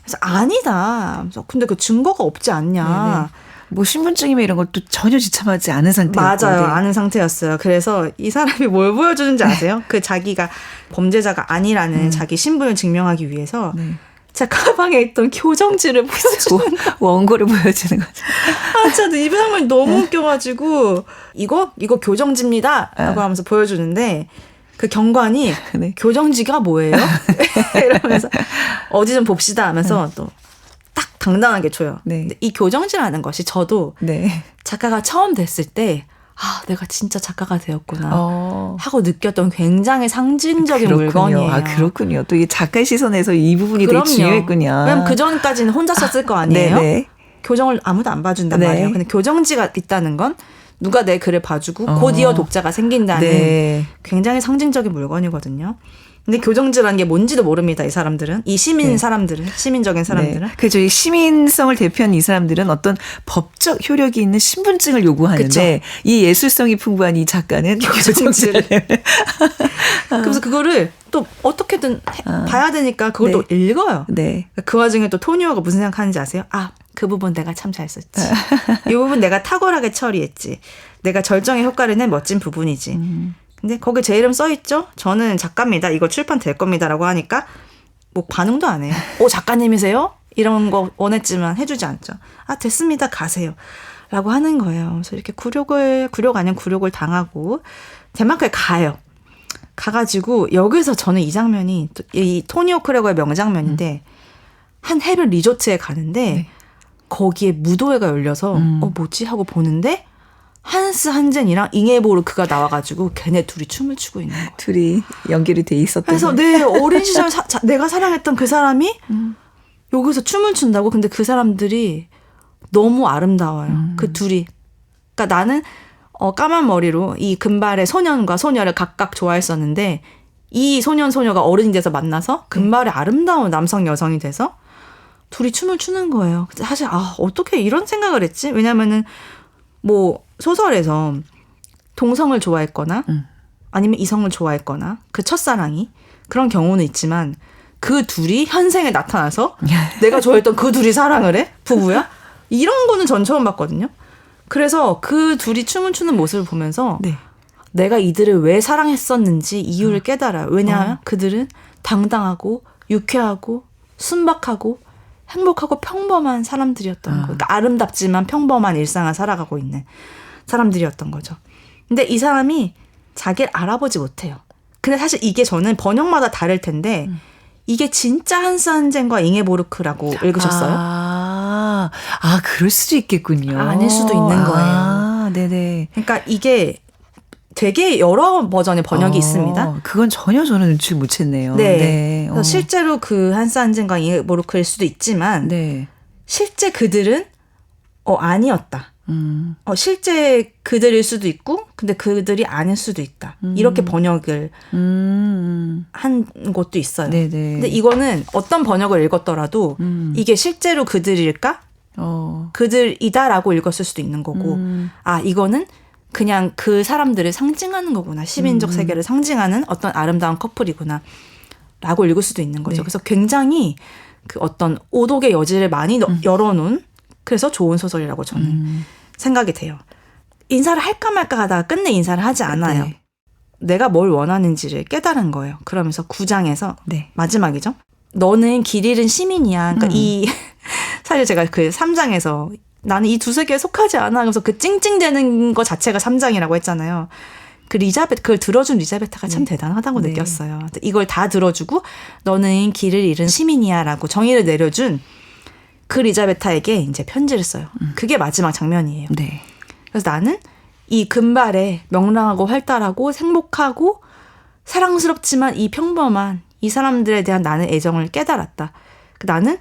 그래서 아니다. 그래서 근데 그 증거가 없지 않냐. 네. 뭐 신분증이면 이런 것도 전혀 지참하지 않은 상태였고. 맞아요. 네. 아는 상태였어요. 그래서 이 사람이 뭘 보여주는지 아세요? 그 자기가 범죄자가 아니라는 자기 신분을 증명하기 위해서 네. 제 가방에 있던 교정지를 보여주는 원고를 보여주는 거죠. 진짜 이 장면이 너무 웃겨가지고 이거 교정지입니다 라고 하면서 보여주는데 그 경관이 네. 교정지가 뭐예요? 이러면서 어디 좀 봅시다 하면서 또 딱 당당하게 줘요. 네. 근데 이 교정지라는 것이 저도 네. 작가가 처음 됐을 때 내가 진짜 작가가 되었구나 하고 느꼈던 굉장히 상징적인 그렇군요. 물건이에요. 그렇군요. 또 이 작가의 시선에서 이 부분이 되게 중요했군요. 왜냐면 그 전까지는 혼자 썼을 거 아니에요. 네네. 교정을 아무도 안 봐준단 네. 말이에요. 근데 교정지가 있다는 건 누가 내 글을 봐주고 곧이어 독자가 생긴다는 네. 굉장히 상징적인 물건이거든요. 근데 교정지라는 게 뭔지도 모릅니다. 이 사람들은. 이 시민 사람들은. 시민적인 사람들은. 네. 그래서 이 시민성을 대표하는 이 사람들은 어떤 법적 효력이 있는 신분증을 요구하는데 그쵸. 이 예술성이 풍부한 이 작가는 교정지를. 그래서 그거를 또 어떻게든 봐야 되니까 그걸 또 읽어요. 네. 그 와중에 또 토니오가 무슨 생각하는지 아세요? 그 부분 내가 참 잘 썼지. 이 부분 내가 탁월하게 처리했지. 내가 절정의 효과를 낸 멋진 부분이지. 근데 거기 제 이름 써있죠? 저는 작가입니다. 이거 출판될 겁니다라고 하니까 뭐 반응도 안 해요. 작가님이세요? 이런 거 원했지만 해주지 않죠. 됐습니다. 가세요. 라고 하는 거예요. 그래서 이렇게 굴욕 아닌 굴욕을 당하고 덴마크에 가요. 가가지고 여기서 저는 이 장면이 이 토니오 크레고의 명장면인데 한 해변 리조트에 가는데 거기에 무도회가 열려서 뭐지 하고 보는데 한스 한젠이랑 잉에보르크가 나와가지고 걔네 둘이 춤을 추고 있는 거예요. 둘이 연결이 돼 있었던. 그래서 내 어린 시절 내가 사랑했던 그 사람이 여기서 춤을 춘다고. 근데 그 사람들이 너무 아름다워요. 그 둘이. 그러니까 나는 까만 머리로 이 금발의 소년과 소녀를 각각 좋아했었는데 이 소녀가 어른이 돼서 만나서 금발의 아름다운 남성 여성이 돼서 둘이 춤을 추는 거예요. 사실 어떻게 이런 생각을 했지? 왜냐면은 뭐 소설에서 동성을 좋아했거나 아니면 이성을 좋아했거나 그 첫사랑이 그런 경우는 있지만 그 둘이 현생에 나타나서 내가 좋아했던 그 둘이 사랑을 해? 부부야? 이런 거는 전 처음 봤거든요. 그래서 그 둘이 춤을 추는 모습을 보면서 내가 이들을 왜 사랑했었는지 이유를 깨달아요. 왜냐하면 그들은 당당하고 유쾌하고 순박하고 행복하고 평범한 사람들이었던 거예요. 그러니까 아름답지만 평범한 일상을 살아가고 있는 사람들이었던 거죠. 근데 이 사람이 자기를 알아보지 못해요. 근데 사실 이게 저는 번역마다 다를 텐데 이게 진짜 한스 한젠과 잉게보르크라고 읽으셨어요? 그럴 수도 있겠군요. 아닐 수도 있는 거예요. 네네. 그러니까 이게 되게 여러 버전의 번역이 있습니다. 그건 전혀 저는 눈치를 못 챘네요. 네. 네. 그래서 실제로 그 한스 한젠과 잉게보르크일 수도 있지만 네. 실제 그들은 아니었다. 실제 그들일 수도 있고 근데 그들이 아닐 수도 있다. 이렇게 번역을 한 곳도 있어요. 네네. 근데 이거는 어떤 번역을 읽었더라도 이게 실제로 그들일까? 그들이다라고 읽었을 수도 있는 거고 이거는 그냥 그 사람들을 상징하는 거구나. 시민적 세계를 상징하는 어떤 아름다운 커플이구나 라고 읽을 수도 있는 거죠. 네. 그래서 굉장히 그 어떤 오독의 여지를 많이 열어놓은 그래서 좋은 소설이라고 저는 생각이 돼요. 인사를 할까 말까 하다가 끝내 인사를 하지 않아요. 네. 내가 뭘 원하는지를 깨달은 거예요. 그러면서 9장에서 네. 마지막이죠. 너는 길 잃은 시민이야. 그러니까 사실 제가 그 3장에서 나는 이 두 세계에 속하지 않아. 그래서 그 찡찡대는 거 자체가 3장이라고 했잖아요. 그걸 들어준 리자베타가 참 대단하다고 네. 느꼈어요. 이걸 다 들어주고 너는 길을 잃은 시민이야라고 정의를 내려준 그 리자베타에게 이제 편지를 써요. 그게 마지막 장면이에요. 네. 그래서 나는 이 금발에 명랑하고 활달하고 행복하고 사랑스럽지만 이 평범한 이 사람들에 대한 나는 애정을 깨달았다. 나는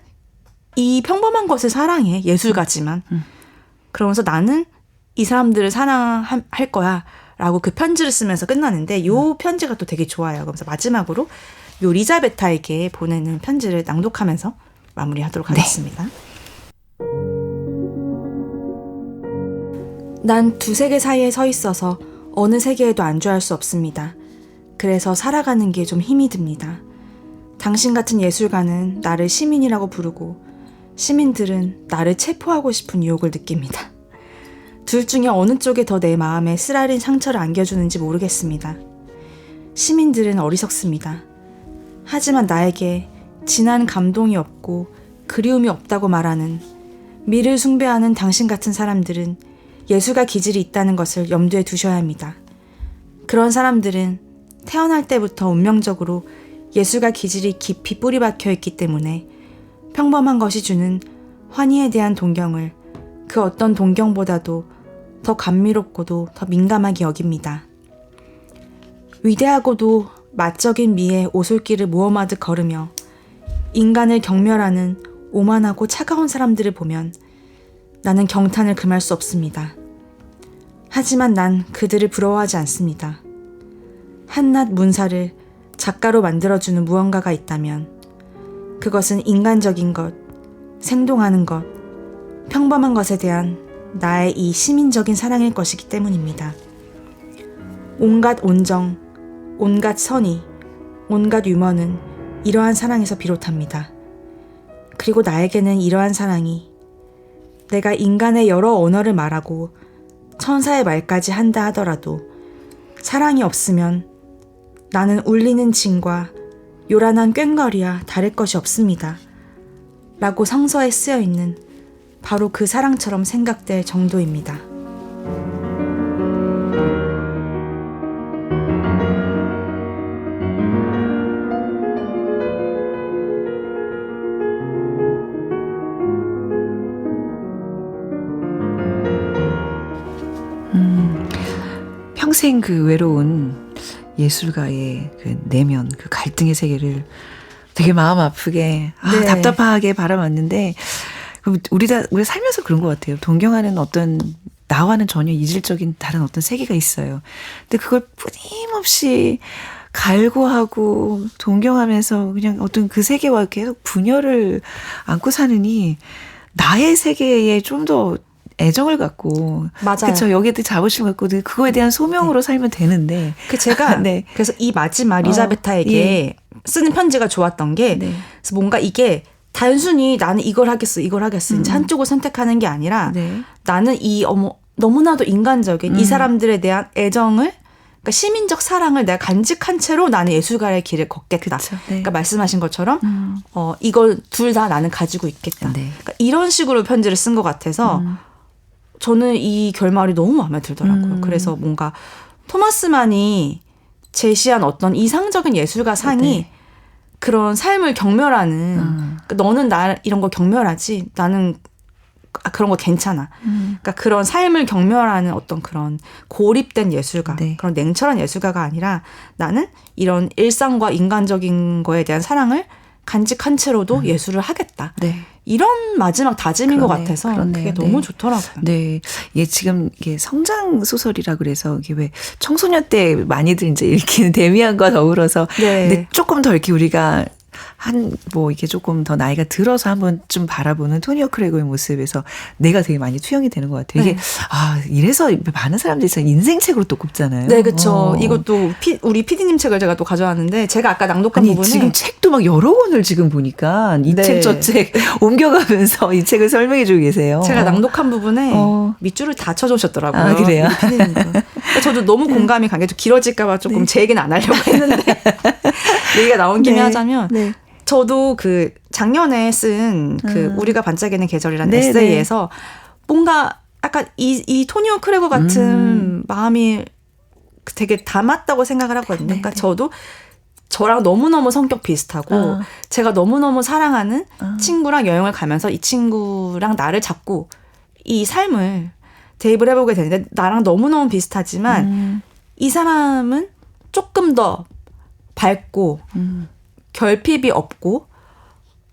이 평범한 것을 사랑해. 예술가지만. 그러면서 나는 이 사람들을 사랑할 거야. 라고 그 편지를 쓰면서 끝나는데 요 편지가 또 되게 좋아요. 그래서 마지막으로 요 리자베타에게 보내는 편지를 낭독하면서 마무리하도록 하겠습니다. 난 두 세계 사이에 서 있어서 어느 세계에도 안주할 수 없습니다. 그래서 살아가는 게 좀 힘이 듭니다. 당신 같은 예술가는 나를 시민이라고 부르고 시민들은 나를 체포하고 싶은 유혹을 느낍니다. 둘 중에 어느 쪽에 더 내 마음에 쓰라린 상처를 안겨주는지 모르겠습니다. 시민들은 어리석습니다. 하지만 나에게 진한 감동이 없고 그리움이 없다고 말하는 미를 숭배하는 당신 같은 사람들은 예술가 기질이 있다는 것을 염두에 두셔야 합니다. 그런 사람들은 태어날 때부터 운명적으로 예술가 기질이 깊이 뿌리 박혀 있기 때문에 평범한 것이 주는 환희에 대한 동경을 그 어떤 동경보다도 더 감미롭고도 더 민감하게 여깁니다. 위대하고도 마적인 미의 오솔길을 모험하듯 걸으며 인간을 경멸하는 오만하고 차가운 사람들을 보면 나는 경탄을 금할 수 없습니다. 하지만 난 그들을 부러워하지 않습니다. 한낱 문사를 작가로 만들어주는 무언가가 있다면 그것은 인간적인 것, 생동하는 것, 평범한 것에 대한 나의 이 시민적인 사랑일 것이기 때문입니다. 온갖 온정, 온갖 선의, 온갖 유머는 이러한 사랑에서 비롯합니다. 그리고 나에게는 이러한 사랑이 내가 인간의 여러 언어를 말하고 천사의 말까지 한다 하더라도 사랑이 없으면 나는 울리는 징과 요란한 꽹과리와 다를 것이 없습니다. 라고 성서에 쓰여 있는 바로 그 사랑처럼 생각될 정도입니다. 평생 그 외로운 예술가의 그 내면, 그 갈등의 세계를 되게 마음 아프게, 네. 답답하게 바라봤는데, 우리 살면서 그런 것 같아요. 동경하는 어떤, 나와는 전혀 이질적인 다른 어떤 세계가 있어요. 근데 그걸 끊임없이 갈구하고 동경하면서 그냥 어떤 그 세계와 계속 분열을 안고 사느니, 나의 세계에 좀 더 애정을 갖고 맞아요. 그렇죠. 여기에 자부심 갖고 그거에 대한 소명으로 살면 되는데 제가 네. 그래서 이 마지막 리자베타에게 예. 쓰는 편지가 좋았던 게 네. 그래서 뭔가 이게 단순히 나는 이걸 하겠어 이제 한쪽을 선택하는 게 아니라 네. 나는 이 너무나도 인간적인 이 사람들에 대한 애정을 그러니까 시민적 사랑을 내가 간직한 채로 나는 예술가의 길을 걷겠다. 그쵸, 네. 그러니까 말씀하신 것처럼 이걸 둘 다 나는 가지고 있겠다. 네. 그러니까 이런 식으로 편지를 쓴 것 같아서 저는 이 결말이 너무 마음에 들더라고요. 그래서 뭔가 토마스만이 제시한 어떤 이상적인 예술가 상이 네. 그런 삶을 경멸하는 그러니까 너는 나 이런 거 경멸하지 나는 그런 거 괜찮아. 그러니까 그런 삶을 경멸하는 어떤 그런 고립된 예술가, 네. 그런 냉철한 예술가가 아니라 나는 이런 일상과 인간적인 거에 대한 사랑을 간직한 채로도 예술을 하겠다. 네. 이런 마지막 다짐인 것 그러네요. 같아서 그러네요. 그게 네. 너무 좋더라고요. 네. 이게 지금 이게 성장 소설이라 그래서 이게 왜 청소년 때 많이들 이제 읽히는 데미안과 더불어서 네. 근데 조금 더 이렇게 우리가 이게 조금 더 나이가 들어서 한번 좀 바라보는 토니오 크레고의 모습에서 내가 되게 많이 투영이 되는 것 같아요. 이게, 네. 이래서 많은 사람들이 진짜 인생책으로 또 꼽잖아요. 네, 그렇죠. 이것도 우리 PD님 책을 제가 또 가져왔는데 제가 아까 낭독한 부분에 지금 책도 막 여러 권을 지금 보니까 이 네. 책 저 책 옮겨가면서 이 책을 설명해 주고 계세요. 제가 낭독한 부분에 어. 밑줄을 다 쳐주셨더라고요. 아, 그래요? 우리 PD님도. 그러니까 저도 너무 공감이 간 게 좀 길어질까봐 조금 제 얘기는 안 하려고 했는데 얘기가 나온 김에 네. 하자면 네. 저도 그 작년에 쓴 그 우리가 반짝이는 계절이라는 네, 에세이에서 뭔가 약간 이 토니오 크레고 같은 마음이 되게 담았다고 생각을 하거든요. 네, 그러니까 네. 저도 저랑 너무너무 성격 비슷하고 제가 너무너무 사랑하는 친구랑 여행을 가면서 이 친구랑 나를 잡고 이 삶을 대입을 해보게 되는데 나랑 너무너무 비슷하지만 이 사람은 조금 더 밝고 결핍이 없고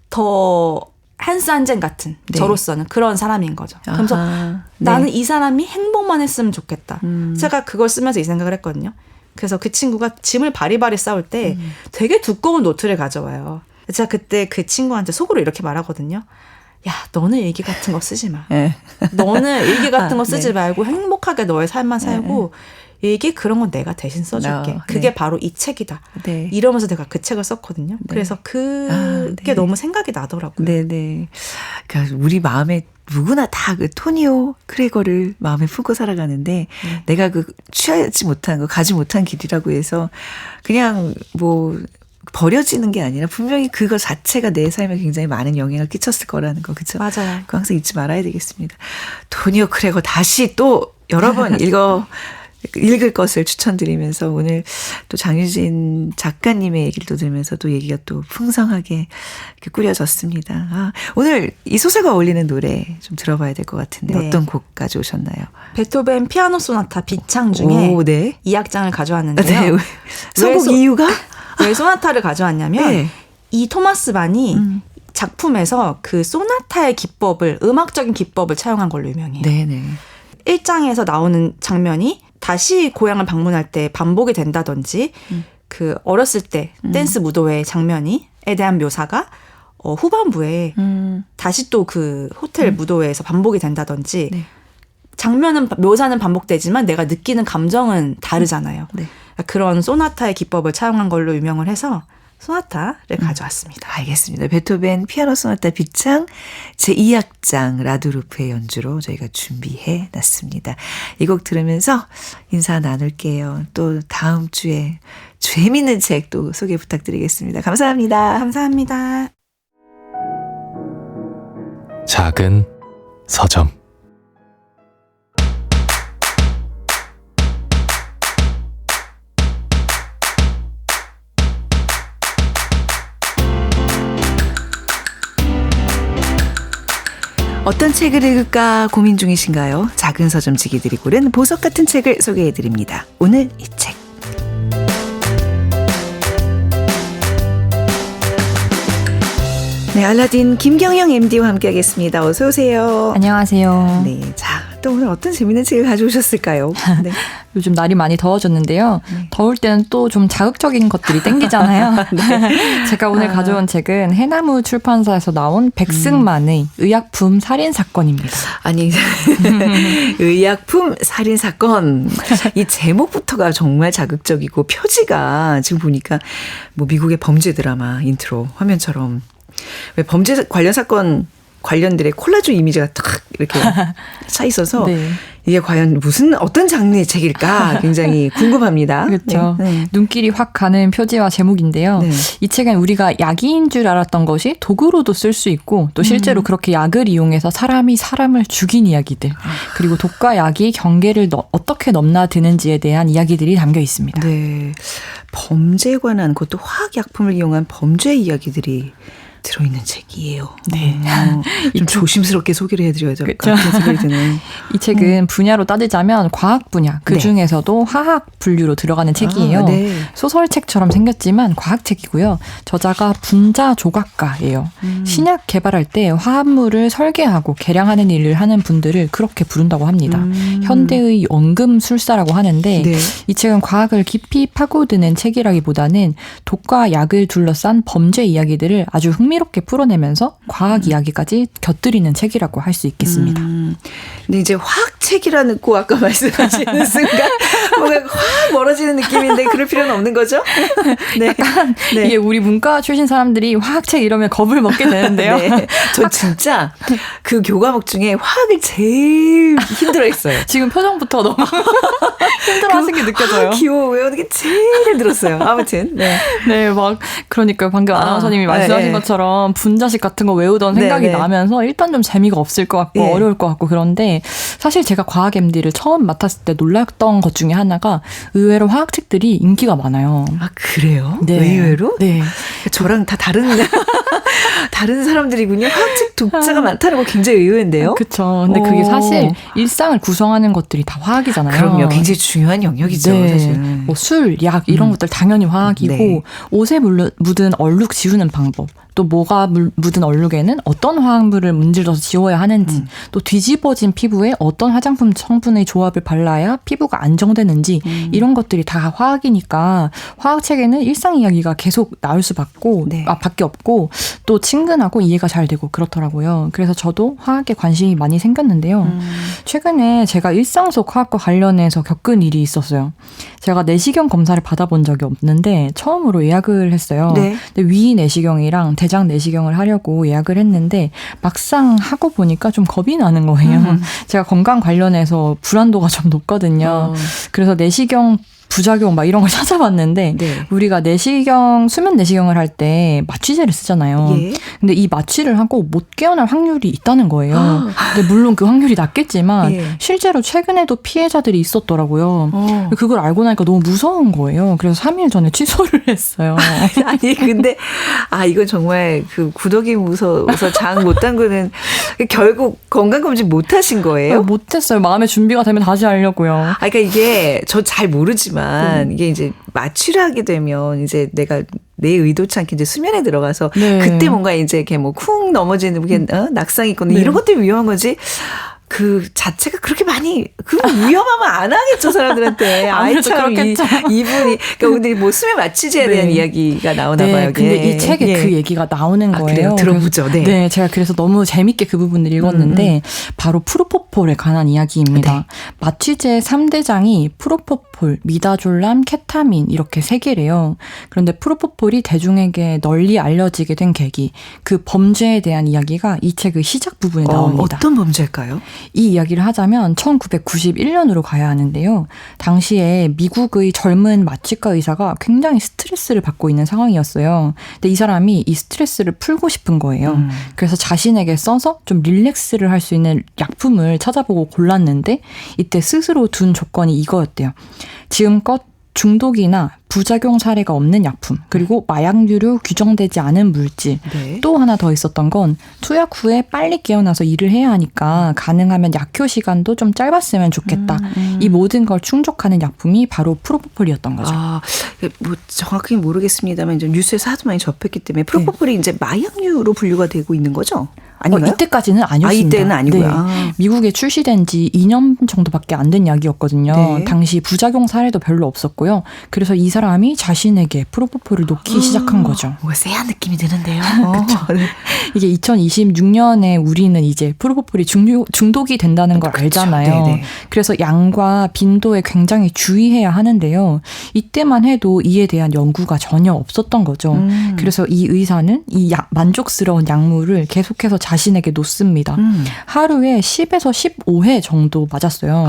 더 한스 한젠 같은 네. 저로서는 그런 사람인 거죠. 그래서 아하, 나는 네. 이 사람이 행복만 했으면 좋겠다. 제가 그걸 쓰면서 이 생각을 했거든요. 그래서 그 친구가 짐을 바리바리 싸울 때 되게 두꺼운 노트를 가져와요. 제가 그때 그 친구한테 속으로 이렇게 말하거든요. 야, 너는 일기 같은 거 쓰지 마. 네. 너는 일기 같은 거 쓰지 네. 말고 행복하게 너의 삶만 살고 일기 그런 건 내가 대신 써줄게. 네. 그게 바로 이 책이다. 네. 이러면서 내가 그 책을 썼거든요. 그래서 그게 네. 너무 생각이 나더라고요. 네네. 그러니까 우리 마음에 누구나 다 그 토니오 크레거를 마음에 품고 살아가는데 내가 그 취하지 못한 거 가지 못한 길이라고 해서 그냥 버려지는 게 아니라 분명히 그거 자체가 내 삶에 굉장히 많은 영향을 끼쳤을 거라는 거, 그렇죠? 맞아요. 그거 항상 잊지 말아야 되겠습니다. 토니오 크레거 다시 또 여러 번 읽을 것을 추천드리면서 오늘 또 장유진 작가님의 얘기를 또 들으면서 또 얘기가 또 풍성하게 이렇게 꾸려졌습니다. 오늘 이 소설과 어울리는 노래 좀 들어봐야 될 것 같은데 네. 어떤 곡 가져오셨나요? 베토벤 피아노 소나타 B창 중에 오, 네. 2악장을 가져왔는데요. 네. 선곡 이유가? 왜 소나타를 가져왔냐면 네. 이 토마스 반이 작품에서 그 소나타의 기법을 음악적인 기법을 차용한 걸로 유명해요. 네네. 1장에서 나오는 장면이 다시 고향을 방문할 때 반복이 된다든지 그 어렸을 때 댄스 무도회 장면에 대한 묘사가 후반부에 다시 또 그 호텔 무도회에서 반복이 된다든지 네. 묘사는 반복되지만 내가 느끼는 감정은 다르잖아요. 네. 그런 소나타의 기법을 차용한 걸로 유명을 해서 소나타를 가져왔습니다. 알겠습니다. 베토벤 피아노 소나타 B창 제2악장 라두루프의 연주로 저희가 준비해 놨습니다. 이 곡 들으면서 인사 나눌게요. 또 다음 주에 재미있는 책 또 소개 부탁드리겠습니다. 감사합니다. 감사합니다. 작은 서점. 어떤 책을 읽을까 고민 중이신가요? 작은 서점지기들이 고른 보석 같은 책을 소개해드립니다. 오늘 이 책. 네, 알라딘 김경영 MD와 함께하겠습니다. 어서 오세요. 안녕하세요. 네, 자, 또 오늘 어떤 재미있는 책을 가져오셨을까요? 네. 요즘 날이 많이 더워졌는데요. 더울 때는 또 좀 자극적인 것들이 땡기잖아요. 제가 오늘 가져온 책은 해나무 출판사에서 나온 백승만의 의약품 살인 사건입니다. 아니, 의약품 살인 사건. 이 제목부터가 정말 자극적이고 표지가 지금 보니까 미국의 범죄 드라마 인트로 화면처럼 왜 범죄 관련 사건 관련들의 콜라주 이미지가 탁 이렇게 차 있어서 네. 이게 과연 어떤 장르의 책일까 굉장히 궁금합니다. 그렇죠. 네. 눈길이 확 가는 표지와 제목인데요. 네. 이 책은 우리가 약인 줄 알았던 것이 도구로도 쓸 수 있고 또 실제로 그렇게 약을 이용해서 사람이 사람을 죽인 이야기들 그리고 독과 약이 경계를 어떻게 넘나드는지에 대한 이야기들이 담겨 있습니다. 네. 범죄에 관한 그것도 화학약품을 이용한 범죄 이야기들이 들어있는 책이에요. 네. 좀 조심스럽게 소개를 해드려야 될 것 그렇죠. 같은 생각이 드네요. 이 책은 분야로 따지자면 과학 분야, 그 네. 중에서도 화학 분류로 들어가는 책이에요. 아, 네. 소설책처럼 생겼지만 과학책이고요. 저자가 분자 조각가예요. 신약 개발할 때 화합물을 설계하고 계량하는 일을 하는 분들을 그렇게 부른다고 합니다. 현대의 원금술사라고 하는데 네. 이 책은 과학을 깊이 파고드는 책이라기보다는 독과 약을 둘러싼 범죄 이야기들을 아주 흥미롭게 풀어내면서 과학 이야기까지 곁들이는 책이라고 할 수 있겠습니다. 근데 이제 화학책이라고 아까 말씀하시는 순간 뭔가 확 멀어지는 느낌인데 그럴 필요는 없는 거죠? 네. 네. 이게 우리 문과 출신 사람들이 화학책 이러면 겁을 먹게 되는데요. 네. 저 진짜 그 교과목 중에 화학을 제일 힘들어했어요. 지금 표정부터 너무 힘들어하신 게 느껴져요. 기호 외우는 게 제일 힘들었어요. 아무튼. 네. 네, 막 그러니까 방금 아나운서님이 말씀하신 네. 것처럼 분자식 같은 거 외우던 생각이 네. 나면서 일단 좀 재미가 없을 것 같고 네. 어려울 것 같고 그런데 사실 제가 과학 MD를 처음 맡았을 때 놀랐던 것 중에 하나가 의외로 화학책들이 인기가 많아요. 아, 그래요? 네. 의외로? 네. 저랑 다 다른 사람들이군요. 화학책 독자가 많다는 거 굉장히 의외인데요. 그렇죠. 근데 그게 사실 일상을 구성하는 것들이 다 화학이잖아요. 그럼요. 굉장히 중요한 영역이죠. 네. 사실. 뭐 술, 약 이런 것들 당연히 화학이고 네. 옷에 묻은 얼룩 지우는 방법 또 뭐가 묻은 얼룩에는 어떤 화학물을 문질러서 지워야 하는지 또 뒤집어진 피부에 어떤 화장품 성분의 조합을 발라야 피부가 안정되는지 이런 것들이 다 화학이니까 화학책에는 일상 이야기가 계속 나올 네. 밖에 없고 또 친근하고 이해가 잘 되고 그렇더라고요. 그래서 저도 화학에 관심이 많이 생겼는데요. 최근에 제가 일상 속 화학과 관련해서 겪은 일이 있었어요. 제가 내시경 검사를 받아본 적이 없는데 처음으로 예약을 했어요. 네. 근데 위 내시경이랑 대장 내시경을 하려고 예약을 했는데 막상 하고 보니까 좀 겁이 나는 거예요. 제가 건강 관련해서 불안도가 좀 높거든요. 그래서 내시경 부작용 막 이런 걸 찾아봤는데 네. 우리가 수면 내시경을 할 때 마취제를 쓰잖아요. 예. 근데 이 마취를 하고 못 깨어날 확률이 있다는 거예요. 근데 물론 그 확률이 낮겠지만 예. 실제로 최근에도 피해자들이 있었더라고요. 그걸 알고 나니까 너무 무서운 거예요. 그래서 3일 전에 취소를 했어요. 아니 근데 이건 정말 그 구더기 무서워서 장 못 담그는 결국 건강검진 못 하신 거예요? 못했어요. 마음의 준비가 되면 다시 하려고요. 그러니까 이게 저 잘 모르지만 이게 이제 마취를 하게 되면 이제 내가 내 의도치 않게 이제 수면에 들어가서 네. 그때 뭔가 이제 이렇게 뭐 쿵 넘어지는 낙상이 있거나 이런 것들이 위험한 거지. 그 자체가 그렇게 많이 위험하면 안 하겠죠 사람들한테. 아무래도 그렇겠죠. 이분이 그러니까 근데 뭐 수면 마취제에 대한 네. 이야기가 나오나 네, 봐요. 근데 이 책에 그 얘기가 나오는 거예요. 그래요? 들어보죠. 네. 네, 제가 그래서 너무 재밌게 그 부분을 읽었는데 바로 프로포폴에 관한 이야기입니다. 네. 마취제 3대장이 프로포폴, 미다졸람, 케타민 이렇게 3개래요. 그런데 프로포폴이 대중에게 널리 알려지게 된 계기, 그 범죄에 대한 이야기가 이 책의 시작 부분에 나옵니다. 어떤 범죄일까요? 이 이야기를 하자면 1991년으로 가야 하는데요. 당시에 미국의 젊은 마취과 의사가 굉장히 스트레스를 받고 있는 상황이었어요. 근데 이 사람이 이 스트레스를 풀고 싶은 거예요. 그래서 자신에게 써서 좀 릴렉스를 할 수 있는 약품을 찾아보고 골랐는데 이때 스스로 둔 조건이 이거였대요. 지금껏 중독이나 부작용 사례가 없는 약품, 그리고 마약류로 규정되지 않은 물질, 네. 또 하나 더 있었던 건 투약 후에 빨리 깨어나서 일을 해야 하니까 가능하면 약효 시간도 좀 짧았으면 좋겠다. 이 모든 걸 충족하는 약품이 바로 프로포폴이었던 거죠. 뭐 정확히 모르겠습니다만 이제 뉴스에서 하도 많이 접했기 때문에 프로포폴이 이제 마약류로 분류가 되고 있는 거죠? 아닌가요? 이때까지는 아니었습니다. 이때는 아니고요. 네. 미국에 출시된 지 2년 정도밖에 안 된 약이었거든요. 네. 당시 부작용 사례도 별로 없었고요. 그래서 이 사람이 자신에게 프로포폴을 놓기 시작한 거죠. 뭔가 쎄한 느낌이 드는데요. 네. 이게 2026년에 우리는 이제 프로포폴이 중독이 된다는 걸 알잖아요. 네네. 그래서 양과 빈도에 굉장히 주의해야 하는데요. 이때만 해도 이에 대한 연구가 전혀 없었던 거죠. 그래서 이 의사는 이 만족스러운 약물을 계속해서 자신에게 놓습니다. 하루에 10에서 15회 정도 맞았어요.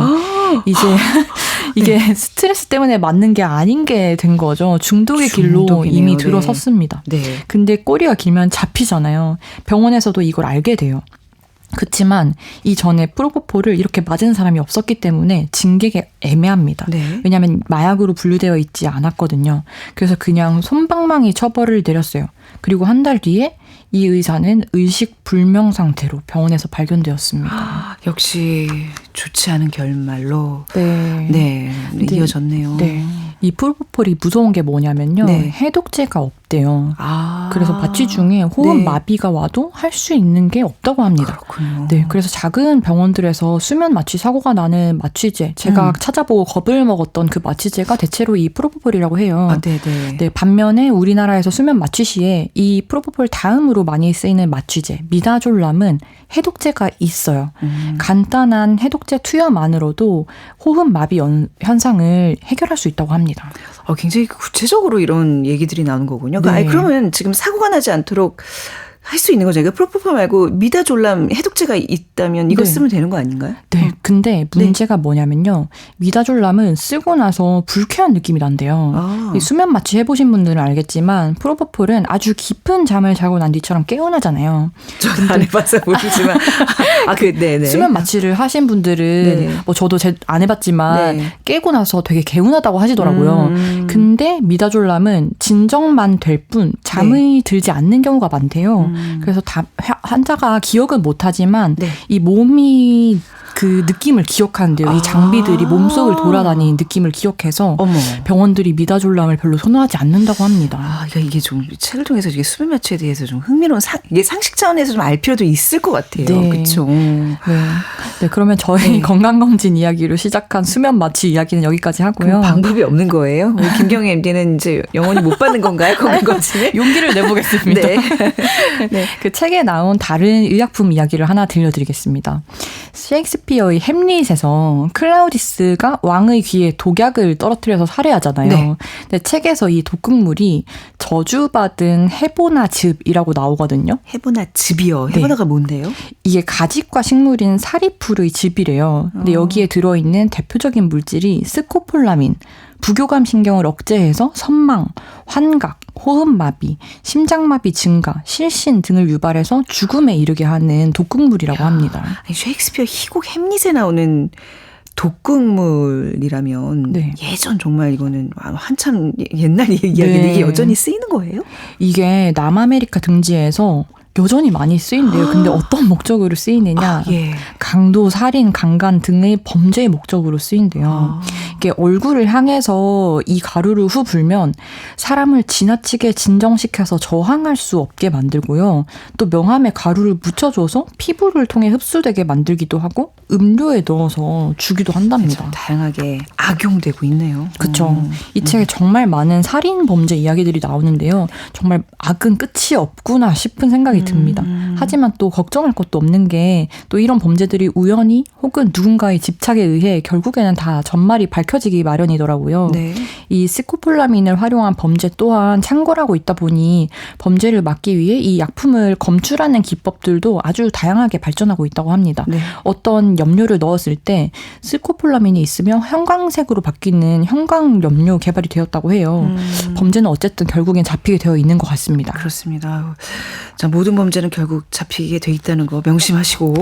이게 스트레스 때문에 맞는 게 아닌 게 된 거죠. 중독의 길로 중독이네요. 이미 네. 들어섰습니다. 네. 근데 꼬리가 길면 잡히잖아요. 병원에서도 이걸 알게 돼요. 그렇지만 이전에 프로포폴을 이렇게 맞은 사람이 없었기 때문에 징계가 애매합니다. 네. 왜냐하면 마약으로 분류되어 있지 않았거든요. 그래서 그냥 솜방망이 처벌을 내렸어요. 그리고 한 달 뒤에 이 의사는 의식 불명 상태로 병원에서 발견되었습니다. 역시 좋지 않은 결말로 네. 이어졌네요. 네. 이 프로포폴이 무서운 게 뭐냐면요. 네. 해독제가 없대요. 아. 그래서 마취 중에 호흡 네. 마비가 와도 할 수 있는 게 없다고 합니다. 그렇군요. 네, 그래서 작은 병원들에서 수면 마취 사고가 나는 마취제, 제가 찾아보고 겁을 먹었던 그 마취제가 대체로 이 프로포폴이라고 해요. 아, 네네. 네, 반면에 우리나라에서 수면 마취 시에 이 프로포폴 다음으로 많이 쓰이는 마취제, 미다졸람은 해독제가 있어요. 간단한 해독제 투여만으로도 호흡 마비 현상을 해결할 수 있다고 합니다. 굉장히 구체적으로 이런 얘기들이 나오는 거군요. 네. 그러면 지금 사고가 나지 않도록 할 수 있는 거죠. 그러니까 프로포폴 말고 미다졸람 해독제가 있다면 이거 네. 쓰면 되는 거 아닌가요? 네, 근데 문제가 뭐냐면요. 미다졸람은 쓰고 나서 불쾌한 느낌이 난대요. 아. 이 수면 마취 해보신 분들은 알겠지만 프로포폴은 아주 깊은 잠을 자고 난 뒤처럼 개운하잖아요. 저는 안 해봐서 모르지만 네네. 수면 마취를 하신 분들은 네네. 뭐 저도 안 해봤지만 네. 깨고 나서 되게 개운하다고 하시더라고요. 근데 미다졸람은 진정만 될 뿐 잠이 들지 않는 경우가 많대요. 그래서 환자가 기억은 못하지만 네. 이 몸이 그 느낌을 기억하는데요. 이 장비들이 몸속을 돌아다니는 느낌을 기억해서 어머. 병원들이 미다졸람을 별로 선호하지 않는다고 합니다. 이게 좀 책을 통해서 이게 수면 마취에 대해서 좀 흥미로운 이게 상식 차원에서 좀 알 필요도 있을 것 같아요. 네. 그렇죠. 네, 그러면 저희 네. 건강검진 이야기로 시작한 수면 마취 이야기는 여기까지 하고요. 방법이 없는 거예요? 우리 김경애 MD는 이제 영원히 못 받는 건가요? 건강검진에? 용기를 내보겠습니다. 네. 네, 그 책에 나온 다른 의약품 이야기를 하나 들려드리겠습니다. 셰익스피어의 햄릿에서 클라우디스가 왕의 귀에 독약을 떨어뜨려서 살해하잖아요. 네. 근데 책에서 이 독극물이 저주받은 해보나 즙이라고 나오거든요. 해보나 즙이요. 네. 해보나가 뭔데요? 이게 가집과 식물인 사리풀의 즙이래요. 근데 여기에 들어있는 대표적인 물질이 스코폴라민, 부교감 신경을 억제해서 선망, 환각, 호흡마비, 심장마비 증가, 실신 등을 유발해서 죽음에 이르게 하는 독극물이라고 합니다. 셰익스피어 희곡 햄릿에 나오는 독극물이라면 네. 예전 정말 이거는 한참 옛날 이야기인데 네. 이게 여전히 쓰이는 거예요? 이게 남아메리카 등지에서 여전히 많이 쓰인대요. 근데 어떤 목적으로 쓰이느냐. 예. 강도, 살인, 강간 등의 범죄의 목적으로 쓰인대요. 이게 얼굴을 향해서 이 가루를 후 불면 사람을 지나치게 진정시켜서 저항할 수 없게 만들고요. 또 명함에 가루를 묻혀줘서 피부를 통해 흡수되게 만들기도 하고 음료에 넣어서 주기도 한답니다. 다양하게 악용되고 있네요. 그렇죠. 이 책에 정말 많은 살인 범죄 이야기들이 나오는데요. 정말 악은 끝이 없구나 싶은 생각이 듭니다. 하지만 또 걱정할 것도 없는 게 또 이런 범죄들이 우연히 혹은 누군가의 집착에 의해 결국에는 다 전말이 밝혀지기 마련이더라고요. 네. 이 스코폴라민을 활용한 범죄 또한 창궐하고 있다 보니 범죄를 막기 위해 이 약품을 검출하는 기법들도 아주 다양하게 발전하고 있다고 합니다. 네. 어떤 염료를 넣었을 때 스코폴라민이 있으면 형광색으로 바뀌는 형광염료 개발이 되었다고 해요. 범죄는 어쨌든 결국엔 잡히게 되어 있는 것 같습니다. 그렇습니다. 자, 모든 범죄는 결국 잡히게 돼 있다는 거 명심하시고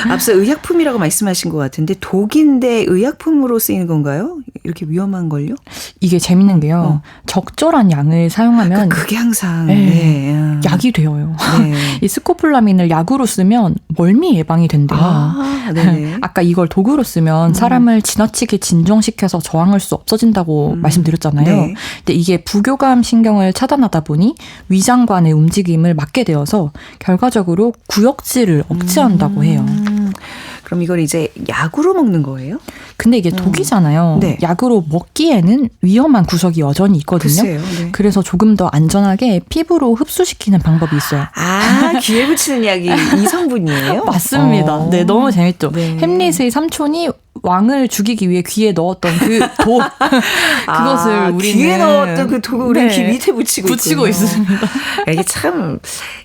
앞서 의약품이라고 말씀하신 것 같은데 독인데 의약품으로 쓰이는 건가요? 이렇게 위험한 걸요? 이게 재밌는 게요. 적절한 양을 사용하면 그게 항상 네. 약이 되어요. 네. 이 스코폴라민을 약으로 쓰면 멀미 예방이 된대요. 네네. 아까 이걸 독으로 쓰면 사람을 지나치게 진정시켜서 저항할 수 없어진다고 말씀드렸잖아요. 네. 근데 이게 부교감 신경을 차단하다 보니 위장관의 움직임을 막게 되어서 결과적으로 구역질을 억제한다고 해요. 그럼 이걸 이제 약으로 먹는 거예요? 근데 이게 독이잖아요. 네. 약으로 먹기에는 위험한 구석이 여전히 있거든요. 글쎄요. 네. 그래서 조금 더 안전하게 피부로 흡수시키는 방법이 있어요. 귀에 붙이는 약이 이 성분이에요? 맞습니다. 네, 너무 재밌죠. 네. 햄릿의 삼촌이 왕을 죽이기 위해 귀에 넣었던 그 독 그것을 우리는 귀에 넣었던 그 독을 우리 네. 귀 밑에 붙이고 있습니다. 이게 참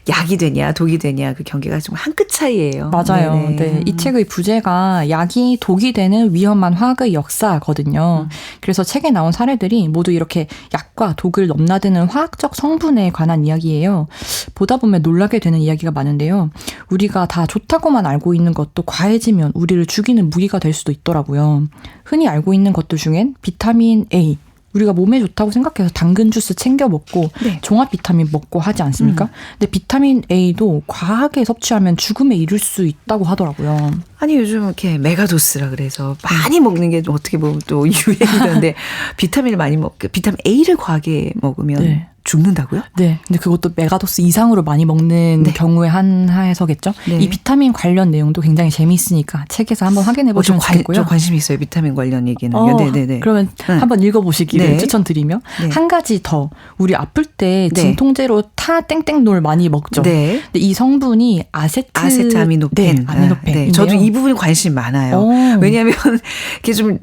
약이 되냐 독이 되냐 그 경계가 좀 한 끗 차이예요. 맞아요. 네네. 네, 이 책의 부제가 약이 독이 되는 위험한 화학의 역사거든요. 그래서 책에 나온 사례들이 모두 이렇게 약과 독을 넘나드는 화학적 성분에 관한 이야기예요. 보다 보면 놀라게 되는 이야기가 많은데요. 우리가 다 좋다고만 알고 있는 것도 과해지면 우리를 죽이는 무기가 될 수도 있더라고요. 흔히 알고 있는 것들 중엔 비타민 A, 우리가 몸에 좋다고 생각해서 당근 주스 챙겨 먹고 네. 종합 비타민 먹고 하지 않습니까? 근데 비타민 A도 과하게 섭취하면 죽음에 이를 수 있다고 하더라고요. 아니 요즘 이렇게 메가도스라 그래서 많이 먹는 게 어떻게 보면 또 유행이던데 비타민을 많이 비타민 A를 과하게 먹으면 네. 죽는다고요? 네. 근데 그것도 메가도스 이상으로 많이 먹는 네. 경우에 한해서겠죠. 네. 이 비타민 관련 내용도 굉장히 재미있으니까 책에서 한번 확인해 보시면 좋겠고요. 저 관심 있어요. 비타민 관련 얘기는. 네네네. 그러면 네. 한번 읽어보시기를 네. 추천드리며 네. 한 가지 더 우리 아플 때 네. 진통제로 타 땡땡놀 많이 먹죠. 네. 근데 이 성분이 아세트아미노펜. 네, 아미노펜. 네. 저도 이 부분에 관심 많아요. 왜냐하면 이게 좀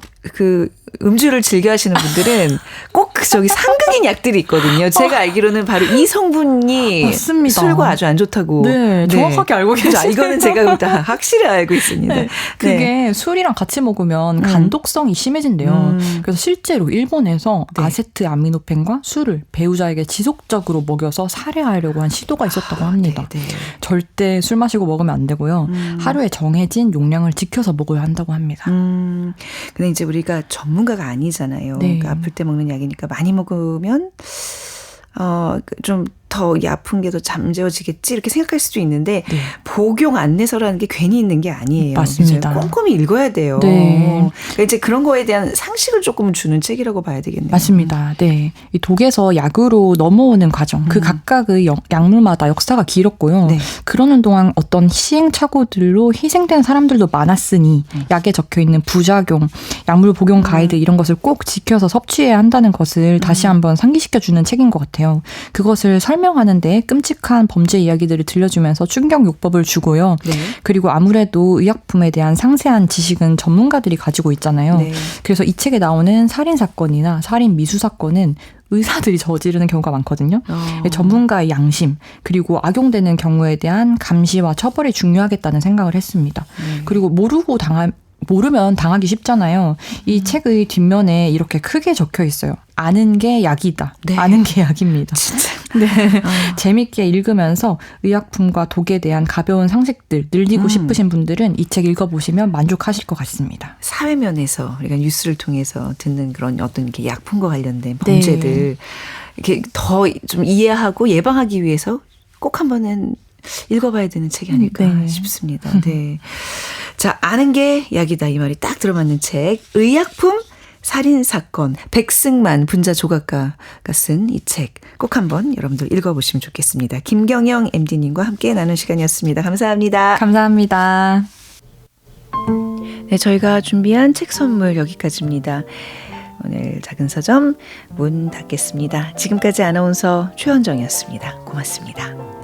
음주를 즐겨 하시는 분들은 꼭 저기 상극인 약들이 있거든요. 제가 알기로는 바로 이 성분이 맞습니다. 술과 아주 안 좋다고. 네, 정확하게 알고 계시네요. 이거는 제가 다 확실히 알고 있습니다. 네, 그게 술이랑 같이 먹으면 간독성이 심해진대요. 그래서 실제로 일본에서 네. 아세트아미노펜과 술을 배우자에게 지속적으로 먹여서 살해하려고 한 시도가 있었다고 합니다. 네. 절대 술 마시고 먹으면 안 되고요. 하루에 정해진 용량을 지켜서 먹어야 한다고 합니다. 근데 이제 우리가 전문가가 아니잖아요. 네. 그러니까 아플 때 먹는 약이니까 많이 먹으면 좀 더 이 아픈 게 더 잠재워지겠지 이렇게 생각할 수도 있는데 네. 복용 안내서라는 게 괜히 있는 게 아니에요. 맞습니다. 그래서 꼼꼼히 읽어야 돼요. 네. 그러니까 이제 그런 거에 대한 상식을 조금 주는 책이라고 봐야 되겠네요. 맞습니다. 네. 이 독에서 약으로 넘어오는 과정, 그 각각의 약물마다 역사가 길었고요. 네. 그러는 동안 어떤 시행착오들로 희생된 사람들도 많았으니 약에 적혀 있는 부작용, 약물 복용 가이드 이런 것을 꼭 지켜서 섭취해야 한다는 것을 다시 한번 상기시켜주는 책인 것 같아요. 그것을 설명하는데 끔찍한 범죄 이야기들을 들려주면서 충격요법을 주고요. 네. 그리고 아무래도 의약품에 대한 상세한 지식은 전문가들이 가지고 있잖아요. 네. 그래서 이 책에 나오는 살인사건이나 살인 미수사건은 의사들이 저지르는 경우가 많거든요. 전문가의 양심 그리고 악용되는 경우에 대한 감시와 처벌이 중요하겠다는 생각을 했습니다. 그리고 모르면 당하기 쉽잖아요. 이 책의 뒷면에 이렇게 크게 적혀 있어요. 아는 게 약이다. 네. 아는 게 약입니다. 진짜. 네. 재밌게 읽으면서 의약품과 독에 대한 가벼운 상식들 늘리고 싶으신 분들은 이 책 읽어보시면 만족하실 것 같습니다. 사회면에서 우리가 뉴스를 통해서 듣는 그런 어떤 이렇게 약품과 관련된 범죄들 이렇게 더 좀 이해하고 예방하기 위해서 꼭 한 번은 읽어봐야 되는 책이 아닐까 네. 싶습니다. 네. 자, 아는 게 약이다 이 말이 딱 들어맞는 책. 의약품 살인사건 백승만 분자 조각가가 쓴 이 책 꼭 한번 여러분들 읽어보시면 좋겠습니다. 김경영 MD님과 함께 나눈 시간이었습니다. 감사합니다. 감사합니다. 네, 저희가 준비한 책 선물 여기까지입니다. 오늘 작은 서점 문 닫겠습니다. 지금까지 아나운서 최현정이었습니다. 고맙습니다.